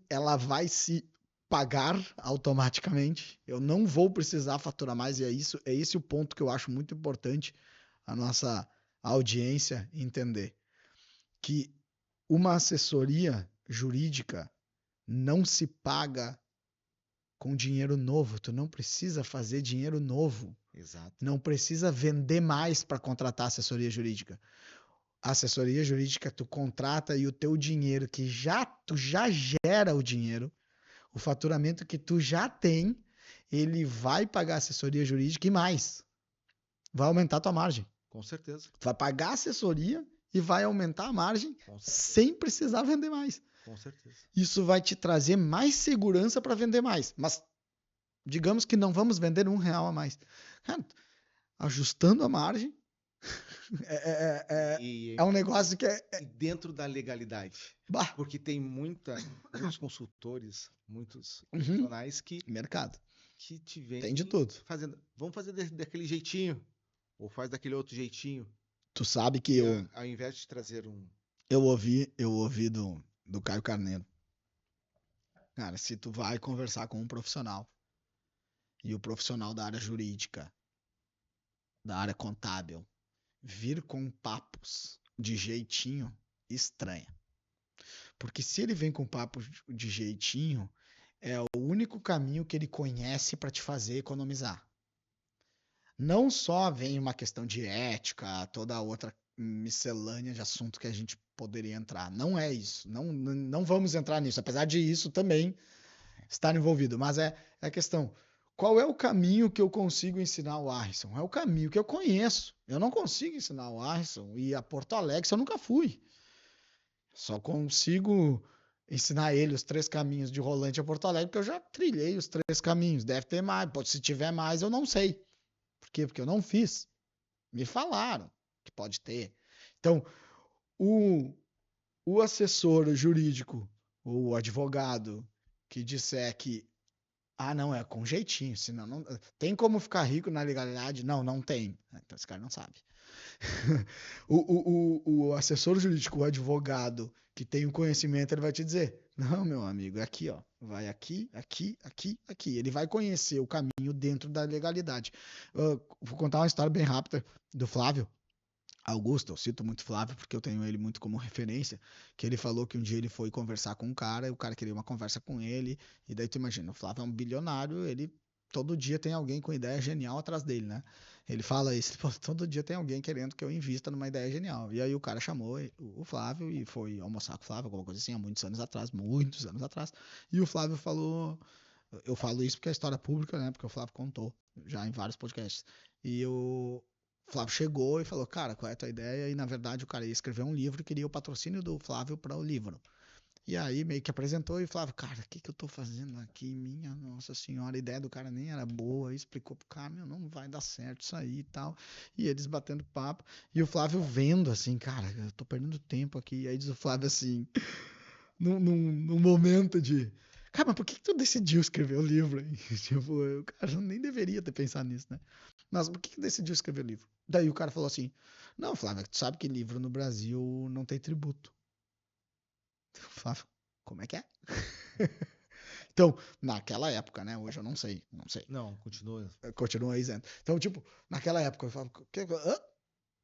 ela vai se pagar automaticamente. Eu não vou precisar faturar mais e é esse o ponto que eu acho muito importante a nossa audiência entender que uma assessoria jurídica não se paga com dinheiro novo. Tu não precisa fazer dinheiro novo. Exato. Não precisa vender mais para contratar assessoria jurídica. A assessoria jurídica tu contrata e o teu dinheiro tu já gera o dinheiro, o faturamento que tu já tem, ele vai pagar a assessoria jurídica e mais. Vai aumentar a tua margem. Com certeza. Tu vai pagar a assessoria e vai aumentar a margem sem precisar vender mais. Com certeza. Isso vai te trazer mais segurança para vender mais. Mas digamos que não vamos vender R$1 a mais. Cara, ajustando a margem, é um negócio que E dentro da legalidade. Bah. Porque tem muitos consultores, muitos profissionais que... Mercado. Que te vendem... Tem de tudo. Vamos fazer daquele jeitinho. Ou faz daquele outro jeitinho. Tu sabe que Ao invés de trazer um... Eu ouvi do Caio Carneiro. Cara, se tu vai conversar com um profissional e o profissional da área jurídica, da área contábil, vir com papos de jeitinho, estranha. Porque se ele vem com papo de jeitinho, é o único caminho que ele conhece para te fazer economizar. Não só vem uma questão de ética, toda outra miscelânea de assunto que a gente poderia entrar. Não é isso. Não vamos entrar nisso, apesar de isso também estar envolvido. Mas é a questão. Qual é o caminho que eu consigo ensinar o Arrisson? É o caminho que eu conheço. Eu não consigo ensinar o Arrisson e a Porto Alegre, se eu nunca fui. Só consigo ensinar ele os 3 caminhos de Rolante a Porto Alegre, porque eu já trilhei os 3 caminhos. Deve ter mais. Se tiver mais, eu não sei. Por quê? Porque eu não fiz. Me falaram que pode ter. Então, o assessor jurídico, o advogado que disser que não, é com jeitinho, senão não tem como ficar rico na legalidade? Não tem. Então esse cara não sabe. o assessor jurídico, o advogado que tem o conhecimento, ele vai te dizer: não, meu amigo, é aqui, ó. Vai aqui, aqui, aqui, aqui. Ele vai conhecer o caminho dentro da legalidade. Vou contar uma história bem rápida do Flávio Augusto. Eu cito muito Flávio porque eu tenho ele muito como referência, que ele falou que um dia ele foi conversar com um cara e o cara queria uma conversa com ele, e daí tu imagina, o Flávio é um bilionário, ele todo dia tem alguém com ideia genial atrás dele, né? Ele fala isso, todo dia tem alguém querendo que eu invista numa ideia genial. E aí o cara chamou o Flávio e foi almoçar com o Flávio, alguma coisa assim, há muitos anos atrás. E o Flávio falou, eu falo isso porque é história pública, né? Porque o Flávio contou já em vários podcasts. E o Flávio chegou e falou: cara, qual é a tua ideia? E na verdade o cara ia escrever um livro e queria o patrocínio do Flávio para o livro. E aí meio que apresentou e falava, cara, o que que eu tô fazendo aqui? Minha Nossa Senhora, a ideia do cara nem era boa. Aí explicou pro cara, meu, não vai dar certo isso aí e tal. E eles batendo papo. E o Flávio vendo assim, cara, eu tô perdendo tempo aqui. E aí diz o Flávio assim, num momento de. Cara, mas por que que tu decidiu escrever o livro aí? Tipo, o cara nem deveria ter pensado nisso, né? Mas por que que decidiu escrever o livro? Daí o cara falou assim: não, Flávio, tu sabe que livro no Brasil não tem tributo. Flávio, como é que é? Então, naquela época, né? Hoje eu não sei, não sei. Não, continua. Continua isento. Então, tipo, naquela época eu falo,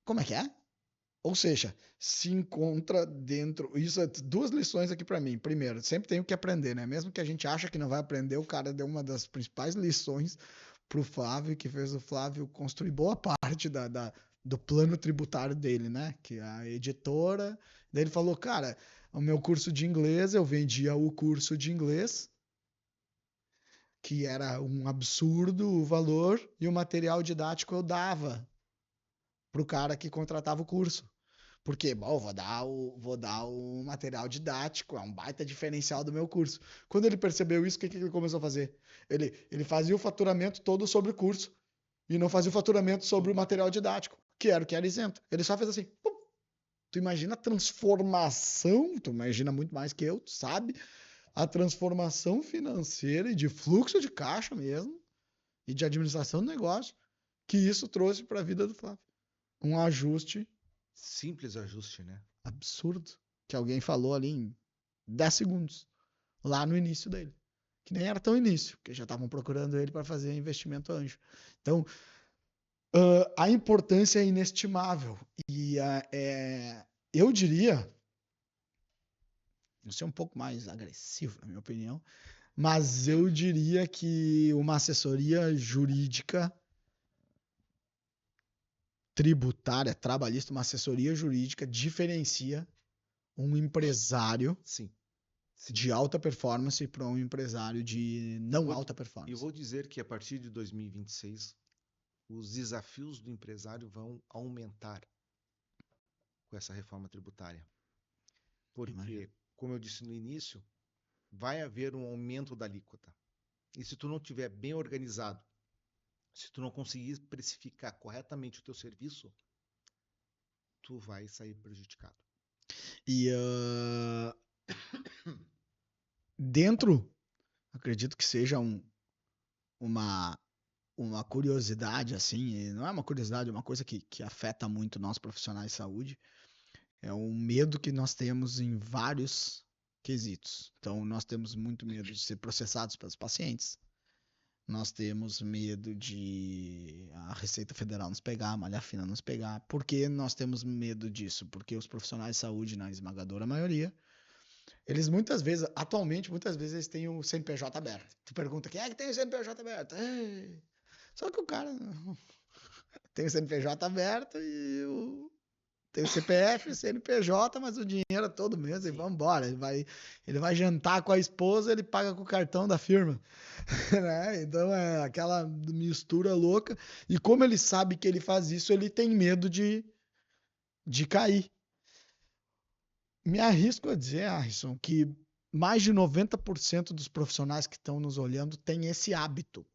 como é que é? Ou seja, se encontra dentro. Isso é duas lições aqui para mim. Primeiro, sempre tem o que aprender, né? Mesmo que a gente acha que não vai aprender, o cara deu uma das principais lições pro Flávio, que fez o Flávio construir boa parte do plano tributário dele, né? Que é a editora. Daí ele falou, cara, o meu curso de inglês, eu vendia o curso de inglês, que era um absurdo o valor, e o material didático eu dava pro cara que contratava o curso. Porque, bom, vou dar o material didático, é um baita diferencial do meu curso. Quando ele percebeu isso, o que ele começou a fazer? Ele fazia o faturamento todo sobre o curso e não fazia o faturamento sobre o material didático, que era o que era isento. Ele só fez assim, pum. Tu imagina a transformação, tu imagina muito mais que eu, tu sabe? A transformação financeira e de fluxo de caixa mesmo, e de administração do negócio, que isso trouxe para a vida do Flávio. Um ajuste Simples ajuste, né? absurdo que alguém falou ali em 10 segundos, lá no início dele. Que nem era tão início, porque já estavam procurando ele para fazer investimento anjo. Então, a importância é inestimável. E eu diria, vou ser um pouco mais agressivo, na minha opinião, mas eu diria que uma assessoria jurídica tributária, trabalhista, uma assessoria jurídica diferencia um empresário Sim. Sim. de alta performance para um empresário de não alta Eu performance. vou dizer que a partir de 2026, os desafios do empresário vão aumentar com essa reforma tributária. Porque, Imagina. como eu disse no início, vai haver um aumento da alíquota. E se tu não tiver bem organizado, se tu não conseguir precificar corretamente o teu serviço, tu vai sair prejudicado. E dentro, acredito que seja uma, uma curiosidade, assim, e não é uma curiosidade, é uma coisa que afeta muito nós profissionais de saúde, é um medo que nós temos em vários quesitos. Então, nós temos muito medo de ser processados pelos pacientes, nós temos medo de a Receita Federal nos pegar, a malha fina nos pegar. Por que nós temos medo disso? Porque os profissionais de saúde, na esmagadora maioria, eles muitas vezes, atualmente, muitas vezes eles têm o CNPJ aberto. Tu pergunta, quem é que tem o CNPJ aberto? Ei. Só que o cara tem o CNPJ aberto e tem o CPF, o CNPJ, mas o dinheiro é todo mês e vamos embora. Ele vai jantar com a esposa, ele paga com o cartão da firma. Né? Então é aquela mistura louca. E como ele sabe que ele faz isso, ele tem medo de cair. Me arrisco a dizer, Harrison, que mais de 90% dos profissionais que estão nos olhando têm esse hábito.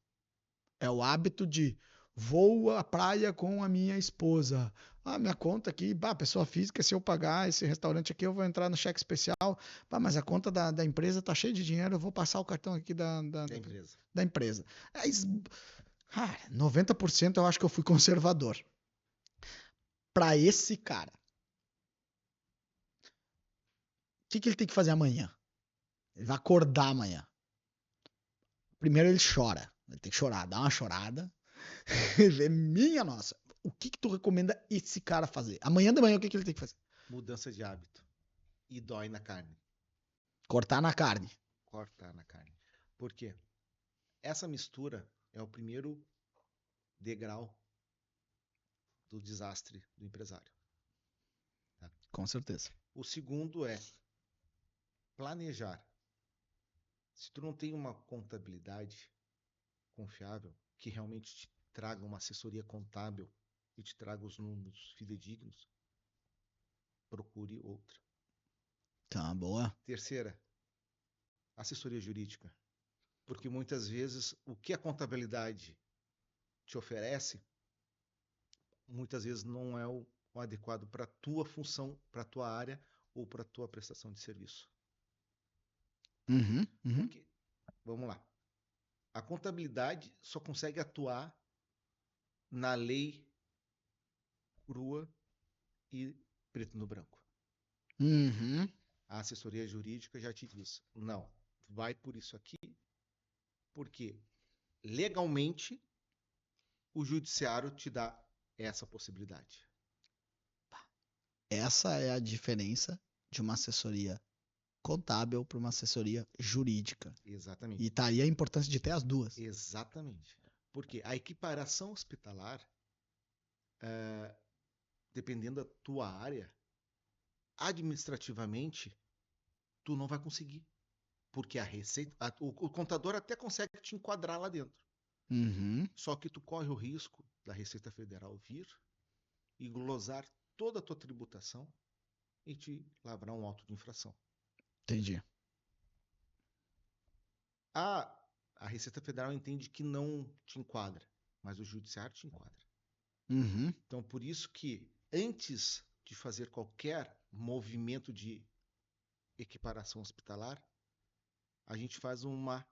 É o hábito de vou à praia com a minha esposa. Ah, minha conta aqui, pessoa física, se eu pagar esse restaurante aqui, eu vou entrar no cheque especial. Mas a conta da empresa tá cheia de dinheiro, eu vou passar o cartão aqui Da empresa. da empresa. 90% eu acho que eu fui conservador. Para esse cara, o que ele tem que fazer amanhã? Ele vai acordar amanhã. Primeiro ele chora. Ele tem que chorar, dá uma chorada. Minha nossa. O que tu recomenda esse cara fazer? Amanhã de manhã, o que ele tem que fazer? Mudança de hábito. E dói na carne. Cortar na carne. Cortar na carne. Por quê? Essa mistura é o primeiro degrau do desastre do empresário. Tá? Com certeza. O segundo é planejar. Se tu não tem uma contabilidade confiável, que realmente te traga uma assessoria contábil e te traga os números fidedignos, procure outra. Tá, boa. Terceira, assessoria jurídica. Porque muitas vezes o que a contabilidade te oferece, muitas vezes não é o adequado para a tua função, para a tua área ou para a tua prestação de serviço. Uhum, uhum. Porque, vamos lá, a contabilidade só consegue atuar na lei crua e preto no branco. Uhum. A assessoria jurídica já te diz, não, vai por isso aqui, porque legalmente o judiciário te dá essa possibilidade. Essa é a diferença de uma assessoria contábil para uma assessoria jurídica. Exatamente. E tá aí a importância de ter as duas. Exatamente. Porque a equiparação hospitalar, dependendo da tua área, administrativamente, tu não vai conseguir. Porque a receita, o contador até consegue te enquadrar lá dentro. Uhum. Só que tu corre o risco da Receita Federal vir e glosar toda a tua tributação e te lavrar um auto de infração. Entendi. A Receita Federal entende que não te enquadra, mas o judiciário te enquadra. Uhum. Então, por isso que antes de fazer qualquer movimento de equiparação hospitalar, a gente faz uma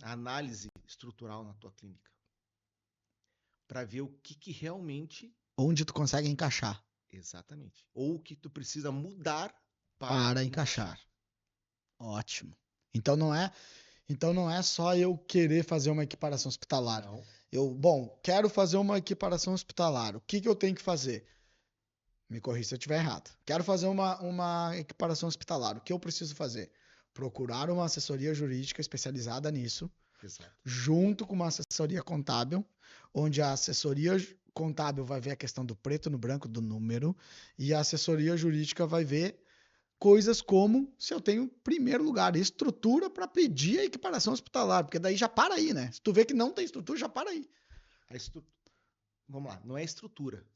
análise estrutural na tua clínica para ver o que realmente... Onde tu consegue encaixar. Exatamente. Ou o que tu precisa mudar Para encaixar. Ótimo. Então não é só eu querer fazer uma equiparação hospitalar. Não. Quero fazer uma equiparação hospitalar. O que eu tenho que fazer? Me corrija se eu estiver errado. Quero fazer uma equiparação hospitalar. O que eu preciso fazer? Procurar uma assessoria jurídica especializada nisso, Exato. junto com uma assessoria contábil, onde a assessoria contábil vai ver a questão do preto no branco, do número, e a assessoria jurídica vai ver coisas como se eu tenho, em primeiro lugar, estrutura para pedir a equiparação hospitalar, porque daí já para aí, né? Se tu vê que não tem estrutura, já para aí. Vamos lá, não é estrutura.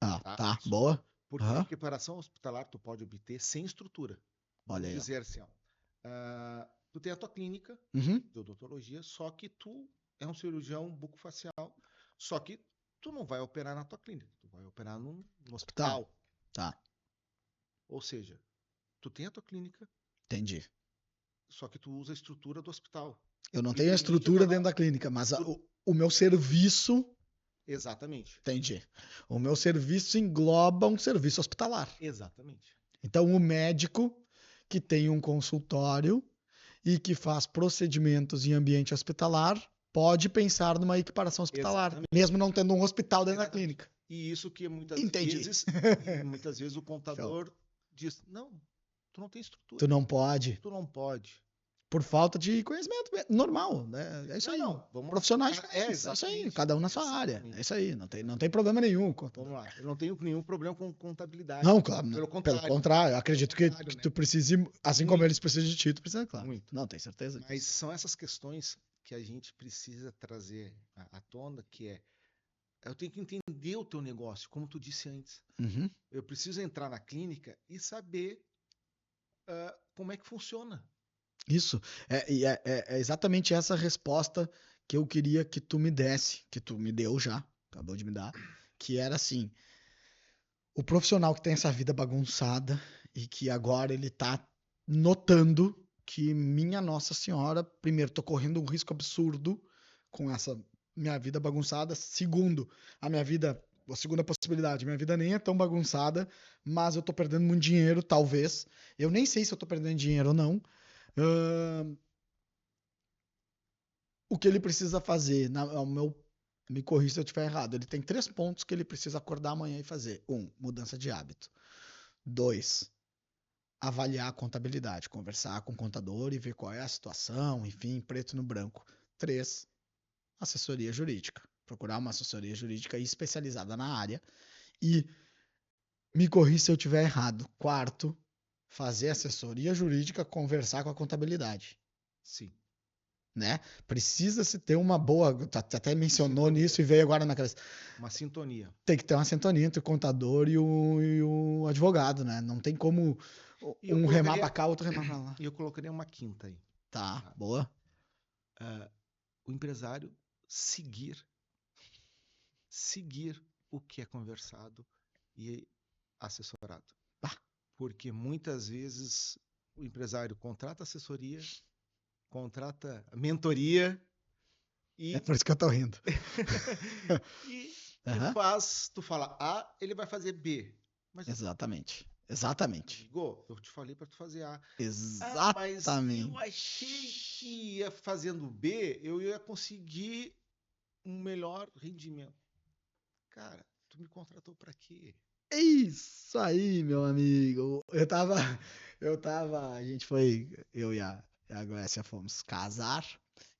Tá, boa. Porque a equiparação hospitalar tu pode obter sem estrutura. Olha aí. Vamos dizer assim, tu tem a tua clínica de odontologia, só que tu é um cirurgião bucofacial, só que tu não vai operar na tua clínica, tu vai operar num hospital. Tá. Ou seja, tu tem a tua clínica. Entendi. Só que tu usa a estrutura do hospital. Eu não tenho a estrutura dentro da clínica, mas o meu serviço... Exatamente. Entendi. O meu serviço engloba um serviço hospitalar. Exatamente. Então, o médico que tem um consultório e que faz procedimentos em ambiente hospitalar pode pensar numa equiparação hospitalar, mesmo não tendo um hospital dentro da clínica. E isso que muitas vezes o contador diz, não, tu não tem estrutura. Tu não pode. Tu não pode. Por falta de conhecimento normal, né? É isso aí. Profissionais diferentes. É isso aí. Cada um na sua área. É isso aí. Não tem problema nenhum. Vamos lá. Eu não tenho nenhum problema com contabilidade. Não, claro. Pelo contrário. Eu acredito que tu precise, assim como eles precisam de ti, tu precisa, claro. Muito. Não, tem certeza disso. Mas são essas questões que a gente precisa trazer à tona, que é, eu tenho que entender o teu negócio, como tu disse antes. Uhum. Eu preciso entrar na clínica e saber como é que funciona. Isso. É exatamente essa resposta que eu queria que tu me desse, que tu me deu já, acabou de me dar, que era assim, o profissional que tem essa vida bagunçada e que agora ele tá notando que, minha Nossa Senhora, primeiro, tô correndo um risco absurdo com essa minha vida bagunçada, segundo, a segunda possibilidade, minha vida nem é tão bagunçada, mas eu tô perdendo muito dinheiro, talvez, eu nem sei se eu tô perdendo dinheiro ou não. O que ele precisa fazer, me corrija se eu estiver errado, ele tem 3 pontos que ele precisa acordar amanhã e fazer. 1, mudança de hábito. 2, avaliar a contabilidade, conversar com o contador e ver qual é a situação, enfim, preto no branco. 3, assessoria jurídica. Procurar uma assessoria jurídica especializada na área. E me corrija se eu estiver errado. 4, fazer assessoria jurídica, conversar com a contabilidade. Sim. Né? Precisa-se ter uma boa... Tu até mencionou nisso e veio agora na cabeça. Uma sintonia. Tem que ter uma sintonia entre o contador e o advogado, né? Não tem como Um remar pra cá, outro remar pra lá. E eu colocaria uma quinta aí. Tá, boa. O empresário seguir o que é conversado e assessorado. Ah. Porque muitas vezes o empresário contrata assessoria, contrata mentoria e É por isso que eu tô rindo. e Aham. tu fala A, ele vai fazer B. Mas Exatamente. Igor, eu te falei para tu fazer A. Exatamente. Mas eu achei que fazendo B, eu ia conseguir um melhor rendimento. Cara, tu me contratou para quê? Isso aí, meu amigo. Eu e a Grécia fomos casar,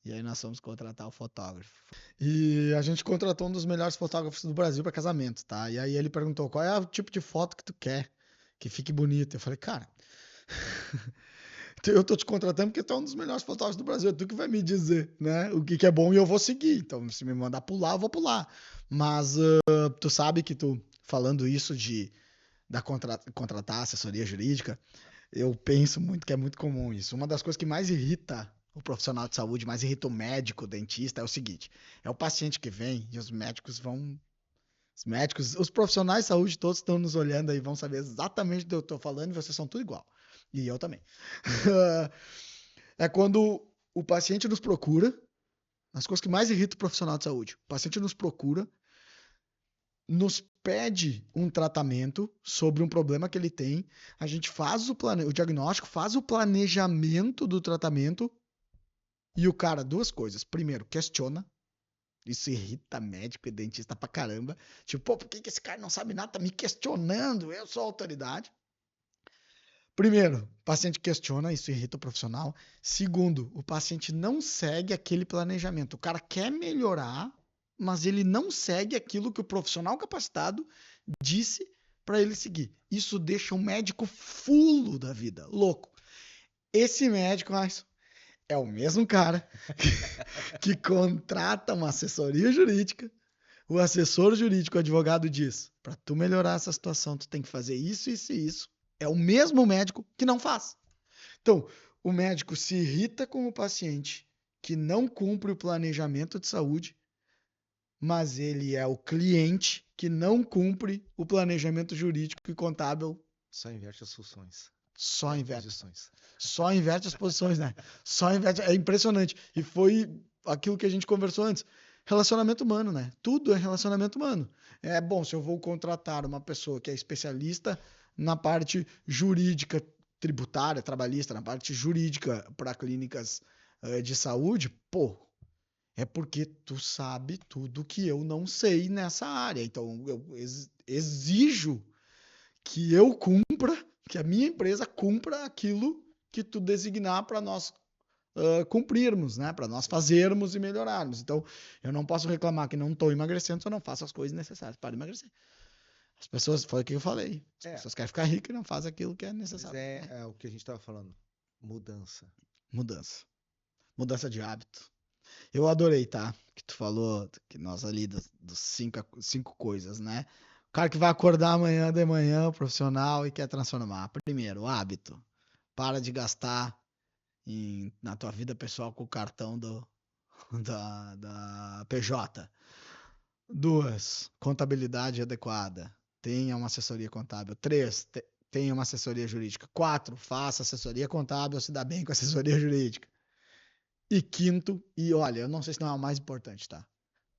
e aí nós fomos contratar o fotógrafo. E a gente contratou um dos melhores fotógrafos do Brasil para casamento, tá? E aí ele perguntou, qual é o tipo de foto que tu quer, que fique bonita? Eu falei, cara, eu tô te contratando porque tu é um dos melhores fotógrafos do Brasil, é tu que vai me dizer, né, o que é bom e eu vou seguir. Então, se me mandar pular, eu vou pular. Mas tu sabe que falando isso da contratar assessoria jurídica, eu penso muito que é muito comum isso. Uma das coisas que mais irrita o profissional de saúde, mais irrita o médico, o dentista, é o seguinte: é o paciente que vem e os médicos vão. Os médicos, os profissionais de saúde todos estão nos olhando aí, vão saber exatamente do que eu estou falando e vocês são tudo igual. E eu também. É quando o paciente nos procura, as coisas que mais irritam o profissional de saúde. O paciente nos procura, nos pede um tratamento sobre um problema que ele tem, a gente faz o diagnóstico, faz o planejamento do tratamento e o cara, duas coisas. Primeiro, questiona. Isso irrita médico e dentista pra caramba. Tipo, pô, por que esse cara não sabe nada? Tá me questionando, eu sou a autoridade. Primeiro, o paciente questiona, isso irrita o profissional. Segundo, o paciente não segue aquele planejamento. O cara quer melhorar, mas ele não segue aquilo que o profissional capacitado disse para ele seguir. Isso deixa o médico fulo da vida, louco. Esse médico é o mesmo cara que contrata uma assessoria jurídica. O assessor jurídico, o advogado diz: para tu melhorar essa situação, tu tem que fazer isso, isso e isso. É o mesmo médico que não faz. Então, o médico se irrita com o paciente que não cumpre o planejamento de saúde, mas ele é o cliente que não cumpre o planejamento jurídico e contábil. Só inverte as funções. Só inverte as posições, né? Só inverte. É impressionante. E foi aquilo que a gente conversou antes. Relacionamento humano, né? Tudo é relacionamento humano. É bom, se eu vou contratar uma pessoa que é especialista na parte jurídica, tributária, trabalhista, na parte jurídica para clínicas de saúde, pô, é porque tu sabe tudo que eu não sei nessa área. Então, eu exijo que eu cumpra, que a minha empresa cumpra aquilo que tu designar para nós cumprirmos, né? Para nós fazermos e melhorarmos. Então, eu não posso reclamar que não estou emagrecendo se eu não faço as coisas necessárias para emagrecer. As pessoas, foi o que eu falei, as pessoas querem ficar ricas e não fazem aquilo que é necessário. Mas é o que a gente estava falando, mudança. Mudança de hábito. Eu adorei, tá? Que tu falou, que nós ali dos cinco coisas, né? O cara que vai acordar amanhã de manhã, profissional, e quer transformar. Primeiro, o hábito. Para de gastar na tua vida pessoal com o cartão da PJ. 2, contabilidade adequada. Tenha uma assessoria contábil. 3, tenha uma assessoria jurídica. 4, faça assessoria contábil, se dá bem com assessoria jurídica. E quinto, e olha, eu não sei se não é o mais importante, tá?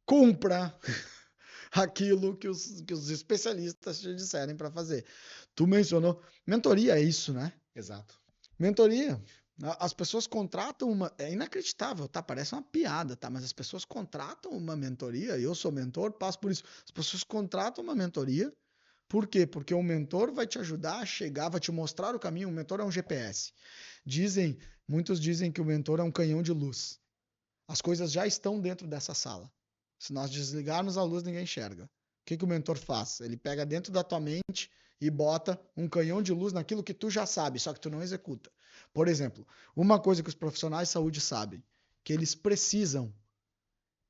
Cumpra aquilo que os especialistas te disserem para fazer. Tu mencionou, mentoria é isso, né? Exato. Mentoria. As pessoas contratam é inacreditável, tá? Parece uma piada, tá? Mas as pessoas contratam uma mentoria, eu sou mentor, passo por isso. As pessoas contratam uma mentoria, por quê? Porque o mentor vai te ajudar a chegar, vai te mostrar o caminho, o mentor é um GPS. Muitos dizem que o mentor é um canhão de luz. As coisas já estão dentro dessa sala. Se nós desligarmos a luz, ninguém enxerga. O que o mentor faz? Ele pega dentro da tua mente e bota um canhão de luz naquilo que tu já sabe, só que tu não executa. Por exemplo, uma coisa que os profissionais de saúde sabem, que eles precisam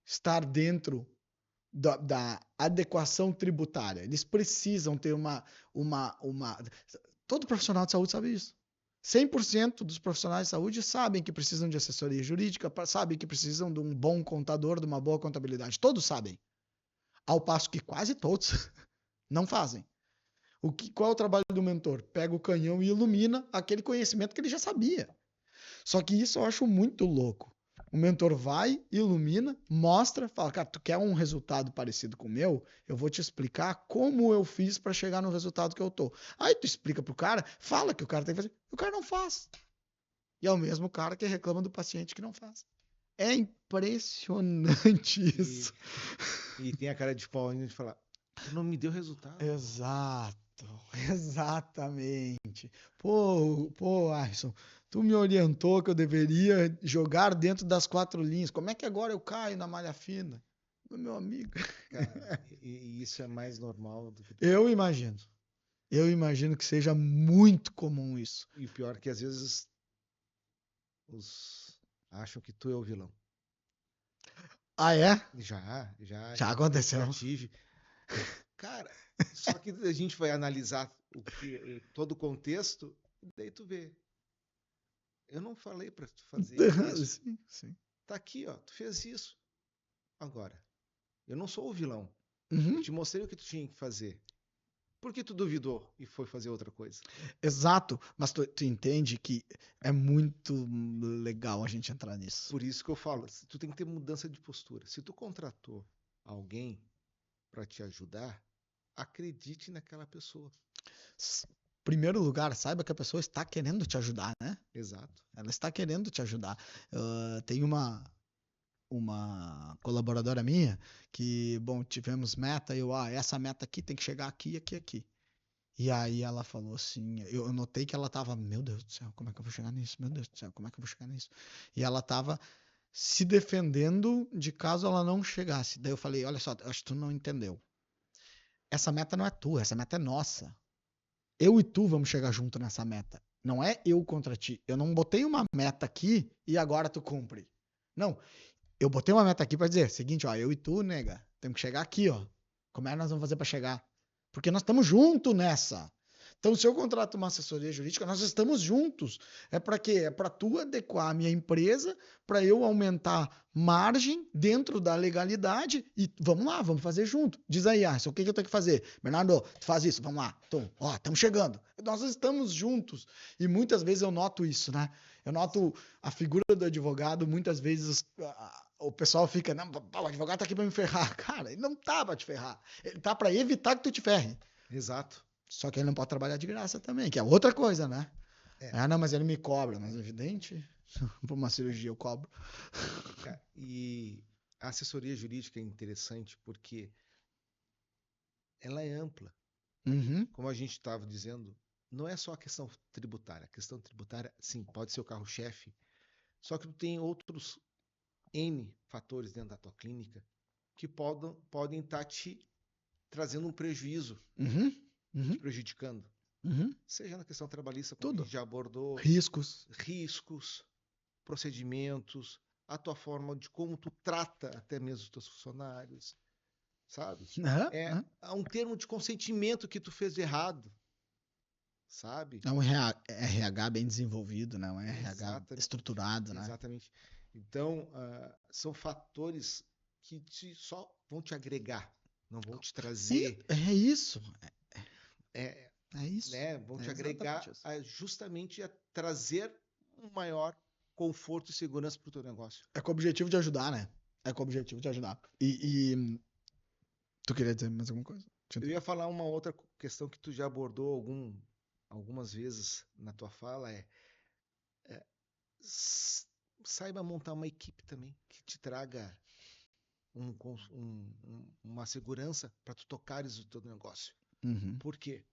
estar dentro da adequação tributária. Eles precisam ter Todo profissional de saúde sabe isso. 100% dos profissionais de saúde sabem que precisam de assessoria jurídica, sabem que precisam de um bom contador, de uma boa contabilidade. Todos sabem. Ao passo que quase todos não fazem. Qual é o trabalho do mentor? Pega o canhão e ilumina aquele conhecimento que ele já sabia. Só que isso eu acho muito louco. O mentor vai, ilumina, mostra, fala, cara, tu quer um resultado parecido com o meu? Eu vou te explicar como eu fiz para chegar no resultado que eu tô. Aí tu explica pro cara, fala que o cara tem que fazer. O cara não faz. E é o mesmo cara que reclama do paciente que não faz. É impressionante isso. E tem a cara de pau ainda de falar, tu não me deu resultado. Exato, exatamente. Pô, Alisson, tu me orientou que eu deveria jogar dentro das 4 linhas. Como é que agora eu caio na malha fina? Meu amigo. Cara, e isso é mais normal do que... Eu imagino. Eu imagino que seja muito comum isso. E o pior é que às vezes os acham que tu é o vilão. Ah, é? Já aconteceu. Já tive. Cara, só que a gente vai analisar todo o contexto, e daí tu vê. Eu não falei pra tu fazer isso. Sim, sim. Tá aqui, ó, tu fez isso. Agora, eu não sou o vilão. Uhum. Eu te mostrei o que tu tinha que fazer. Por que tu duvidou e foi fazer outra coisa? Exato, mas tu entende que é muito legal a gente entrar nisso. Por isso que eu falo, tu tem que ter mudança de postura. Se tu contratou alguém para te ajudar, acredite naquela pessoa. Primeiro lugar, saiba que a pessoa está querendo te ajudar, né? Exato. Ela está querendo te ajudar. Tem uma colaboradora minha que, bom, tivemos meta, essa meta aqui tem que chegar aqui, aqui, aqui. E aí ela falou assim, eu notei que ela tava, meu Deus do céu, como é que eu vou chegar nisso? Meu Deus do céu, como é que eu vou chegar nisso? E ela tava se defendendo de caso ela não chegasse. Daí eu falei, olha só, acho que tu não entendeu. Essa meta não é tua, essa meta é nossa. Eu e tu vamos chegar junto nessa meta. Não é eu contra ti. Eu não botei uma meta aqui e agora tu cumpre. Não, eu botei uma meta aqui para dizer, seguinte, ó, eu e tu, nega, temos que chegar aqui, ó. Como é que nós vamos fazer para chegar? Porque nós estamos juntos nessa. Então, se eu contrato uma assessoria jurídica, nós estamos juntos. É para quê? É para tu adequar a minha empresa, para eu aumentar margem dentro da legalidade e vamos lá, vamos fazer junto. Diz aí, Arson, o que eu tenho que fazer? Bernardo, tu faz isso, vamos lá. Então, ó, estamos chegando. Nós estamos juntos. E muitas vezes eu noto isso, né? Eu noto a figura do advogado, muitas vezes o pessoal fica, não, o advogado tá aqui para me ferrar. Cara, ele não tá para te ferrar. Ele tá para evitar que tu te ferre. Exato. Só que ele não pode trabalhar de graça também, que é outra coisa, né? É. Ah, não, mas ele me cobra. Mas é evidente, por uma cirurgia eu cobro. E a assessoria jurídica é interessante porque ela é ampla. Uhum. Como a gente estava dizendo, não é só a questão tributária. A questão tributária, sim, pode ser o carro-chefe. Só que tu tem outros N fatores dentro da tua clínica que podem estar te trazendo um prejuízo, Uhum. te Uhum. prejudicando. Uhum. Seja na questão trabalhista, como a Tudo. gente já abordou, Riscos. procedimentos, a tua forma de como tu trata até mesmo os teus funcionários, sabe? É um termo de consentimento que tu fez de errado, sabe? É um RH bem desenvolvido, né? Um RH Exatamente. estruturado, né? Exatamente. Então, são fatores que só vão te agregar, não vão te trazer. É isso. É isso. Né, vão te agregar justamente a trazer um maior conforto e segurança para o teu negócio. É com o objetivo de ajudar, né? É com o objetivo de ajudar. E tu queria dizer mais alguma coisa? Eu ia falar uma outra questão que tu já abordou algumas vezes na tua fala, saiba montar uma equipe também que te traga uma segurança para tu tocares o teu negócio. Uhum. Por quê?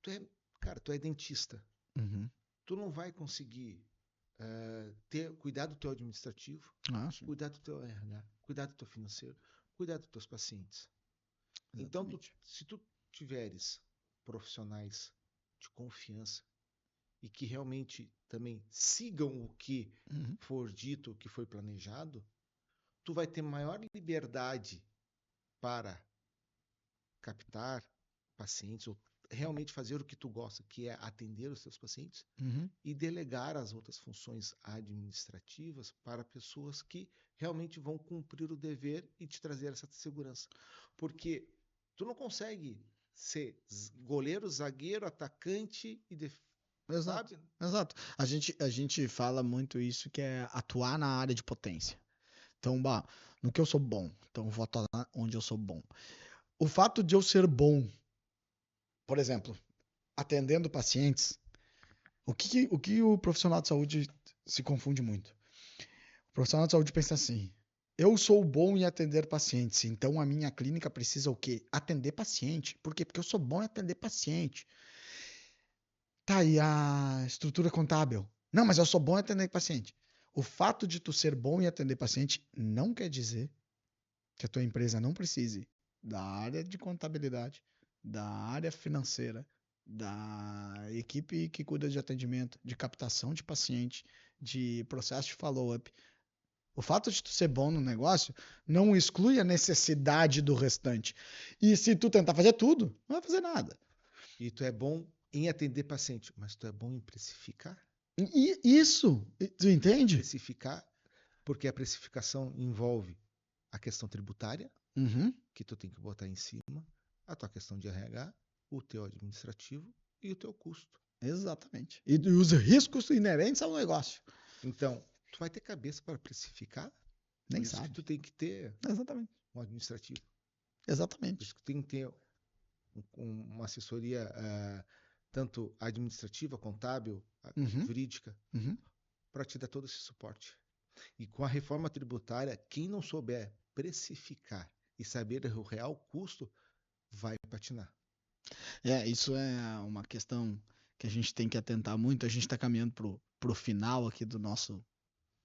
Tu é dentista. Uhum. Tu não vai conseguir cuidar do teu administrativo, cuidar do teu RH, cuidar do teu financeiro, cuidar dos teus pacientes. Exatamente. Então, se tu tiveres profissionais de confiança e que realmente também sigam o que for dito, o que foi planejado, tu vai ter maior liberdade para captar pacientes ou realmente fazer o que tu gosta, que é atender os teus pacientes Uhum. e delegar as outras funções administrativas para pessoas que realmente vão cumprir o dever e te trazer essa segurança. Porque tu não consegue ser goleiro, zagueiro, atacante e Exato, sabe? exato. A gente fala muito isso, que é atuar na área de potência. Então, no que eu sou bom, então eu vou atuar onde eu sou bom. O fato de eu ser bom, por exemplo, atendendo pacientes, o que o profissional de saúde se confunde muito? O profissional de saúde pensa assim: eu sou bom em atender pacientes, então a minha clínica precisa o quê? Atender paciente. Por quê? Porque eu sou bom em atender paciente. Tá, e a estrutura contábil? Não, mas eu sou bom em atender paciente. O fato de tu ser bom em atender paciente não quer dizer que a tua empresa não precise da área de contabilidade, da área financeira, da equipe que cuida de atendimento, de captação de paciente, de processo de follow-up. O fato de tu ser bom no negócio não exclui a necessidade do restante. E se tu tentar fazer tudo, não vai fazer nada. E tu é bom em atender paciente, mas tu é bom em precificar? E isso, tu entende? Precificar, porque a precificação envolve a questão tributária, Uhum, que tu tem que botar em cima, a tua questão de RH, o teu administrativo e o teu custo. exatamente. E os riscos inerentes ao negócio. Então, tu vai ter cabeça para precificar, Nem por isso que sabe. tu tem que ter Exatamente. um administrativo, por Exatamente. isso que tu tem que ter uma assessoria tanto administrativa, contábil, Uhum, jurídica, uhum. para te dar todo esse suporte. E com a reforma tributária, quem não souber precificar e saber o real custo, vai patinar. Isso é uma questão que a gente tem que atentar muito. A gente está caminhando pro final aqui do nosso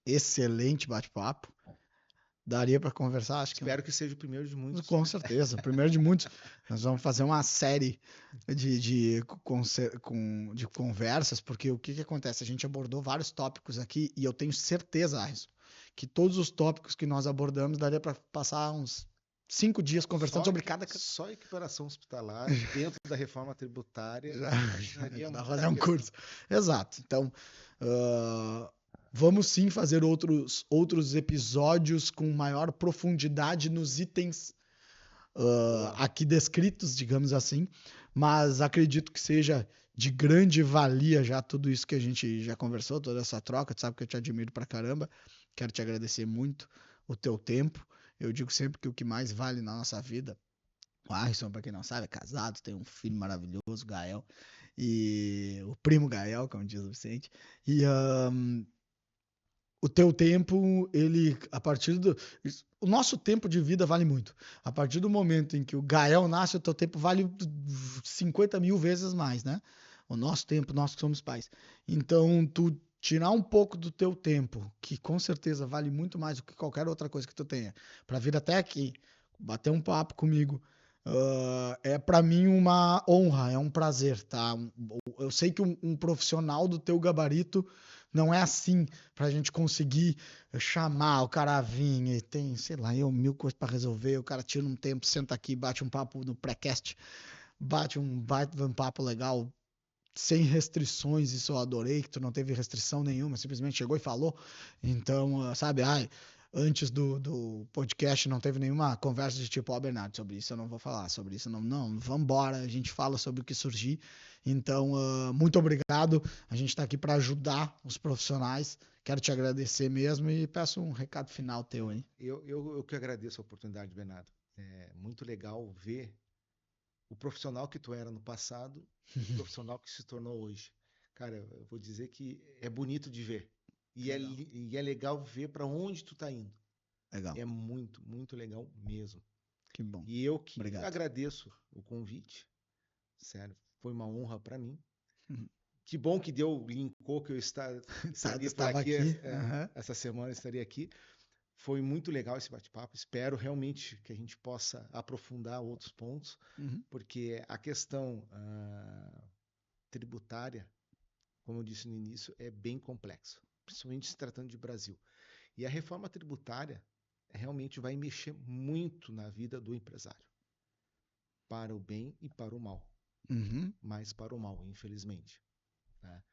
excelente bate-papo. Daria para conversar, acho que Espero que seja o primeiro de muitos. com certeza. Primeiro de muitos, nós vamos fazer uma série de conversas, porque o que acontece? A gente abordou vários tópicos aqui e eu tenho certeza, Arison, que todos os tópicos que nós abordamos daria para passar uns 5 dias conversando sobre cada. Só equiparação hospitalar dentro da reforma tributária Já daria dá pra muita fazer um questão. curso. Exato. Então, vamos sim fazer outros episódios com maior profundidade nos itens Boa. aqui descritos, digamos assim, mas acredito que seja de grande valia já tudo isso que a gente já conversou, toda essa troca. Tu sabe que eu te admiro pra caramba. Quero te agradecer muito o teu tempo. Eu digo sempre que o que mais vale na nossa vida, o Arson, pra quem não sabe, é casado, tem um filho maravilhoso, Gael, e o primo Gael, como diz o Vicente, e o teu tempo, ele, a partir do. O nosso tempo de vida vale muito. A partir do momento em que o Gael nasce, o teu tempo vale 50 mil vezes mais, né? O nosso tempo, nós que somos pais. Então, tu tirar um pouco do teu tempo, que com certeza vale muito mais do que qualquer outra coisa que tu tenha, para vir até aqui, bater um papo comigo, é para mim uma honra, é um prazer, tá? Eu sei que um profissional do teu gabarito não é assim pra gente conseguir chamar o cara vir e tem, sei lá, eu mil coisas pra resolver, o cara tira um tempo, senta aqui, bate um papo no pré-cast, bate um papo legal, sem restrições, isso eu adorei, que tu não teve restrição nenhuma, simplesmente chegou e falou. Então, sabe, antes do podcast não teve nenhuma conversa de tipo, ó, Bernardo, sobre isso eu não vou falar, sobre isso não, vambora, a gente fala sobre o que surgir. Então, muito obrigado, a gente tá aqui para ajudar os profissionais, quero te agradecer mesmo e peço um recado final teu aí. Eu que agradeço a oportunidade, Bernardo. É muito legal ver o profissional que tu era no passado e o profissional que se tornou hoje. Cara, eu vou dizer que é bonito de ver. Legal. E é legal ver para onde tu tá indo. Legal, É muito, muito legal mesmo. que bom, E eu que obrigado. agradeço o convite. Sério, foi uma honra para mim. Uhum. Que bom que deu, linkou que eu estaria por Estava aqui aqui, uhum. essa semana, estaria aqui. Foi muito legal esse bate-papo. Espero realmente que a gente possa aprofundar outros pontos, Uhum. porque a questão tributária, como eu disse no início, é bem complexo, principalmente se tratando de Brasil. E a reforma tributária realmente vai mexer muito na vida do empresário, para o bem e para o mal. mas para o mal, infelizmente. Né?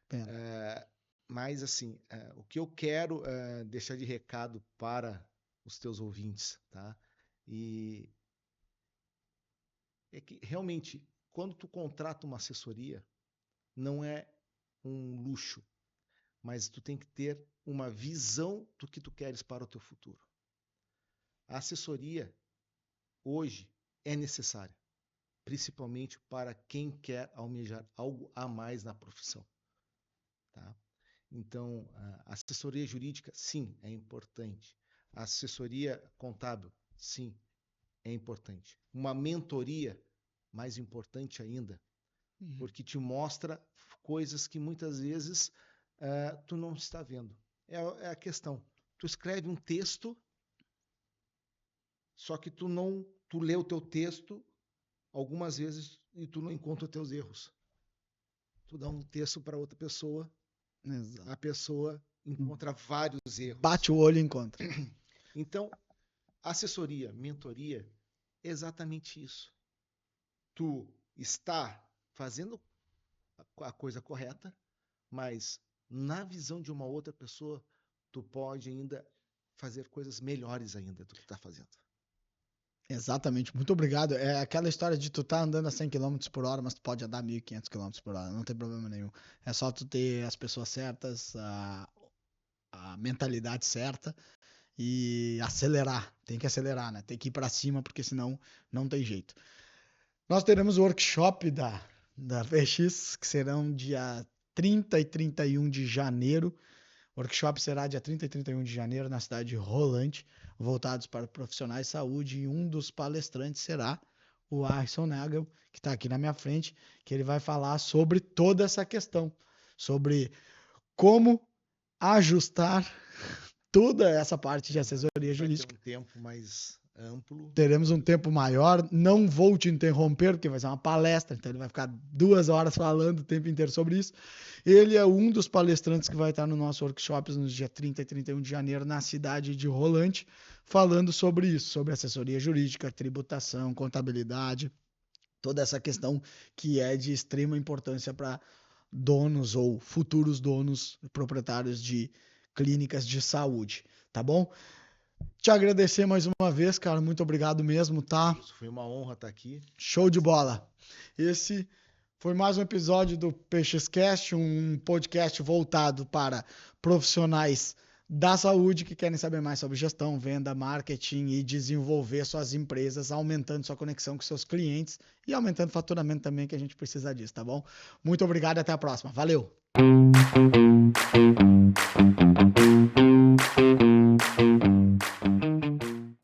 Pena. Mas, assim, o que eu quero deixar de recado para os teus ouvintes, tá? E é que, realmente, quando tu contrata uma assessoria, não é um luxo, mas tu tem que ter uma visão do que tu queres para o teu futuro. A assessoria, hoje, é necessária, principalmente para quem quer almejar algo a mais na profissão. Tá? Então, a assessoria jurídica, sim, é importante. A assessoria contábil, sim, é importante. Uma mentoria, mais importante ainda, porque te mostra coisas que muitas vezes tu não está vendo. É a questão. Tu escreve um texto, só que tu lê o teu texto algumas vezes e tu não encontra os teus erros. Tu dá um texto para outra pessoa, Exato. a pessoa encontra vários erros. Bate o olho e encontra. Então, assessoria, mentoria, é exatamente isso. Tu está fazendo a coisa correta, mas na visão de uma outra pessoa, tu pode ainda fazer coisas melhores ainda do que está fazendo. Exatamente, muito obrigado. É aquela história de tu tá andando a 100 km por hora, mas tu pode andar 1.500 km por hora, não tem problema nenhum. É só tu ter as pessoas certas, a mentalidade certa e acelerar. Tem que acelerar, né? Tem que ir para cima, porque senão não tem jeito. Nós teremos o workshop da VX, que serão dia 30 e 31 de janeiro. O workshop será dia 30 e 31 de janeiro na cidade de Rolante, voltados para profissionais de saúde, e um dos palestrantes será o Arson Nagel, que está aqui na minha frente, que ele vai falar sobre toda essa questão, sobre como ajustar toda essa parte de assessoria jurídica. Vai ter um tempo mais amplo. Teremos um tempo maior, não vou te interromper, porque vai ser uma palestra, então ele vai ficar 2 horas falando o tempo inteiro sobre isso. Ele é um dos palestrantes que vai estar no nosso workshop nos dias 30 e 31 de janeiro na cidade de Rolante, falando sobre isso, sobre assessoria jurídica, tributação, contabilidade, toda essa questão que é de extrema importância para donos ou futuros donos, proprietários de clínicas de saúde, tá bom? Te agradecer mais uma vez, cara. Muito obrigado mesmo, tá? Isso, foi uma honra estar aqui. Show de bola. Esse foi mais um episódio do PXCast, um podcast voltado para profissionais da saúde que querem saber mais sobre gestão, venda, marketing e desenvolver suas empresas, aumentando sua conexão com seus clientes e aumentando o faturamento também, que a gente precisa disso, tá bom? Muito obrigado e até a próxima. Valeu!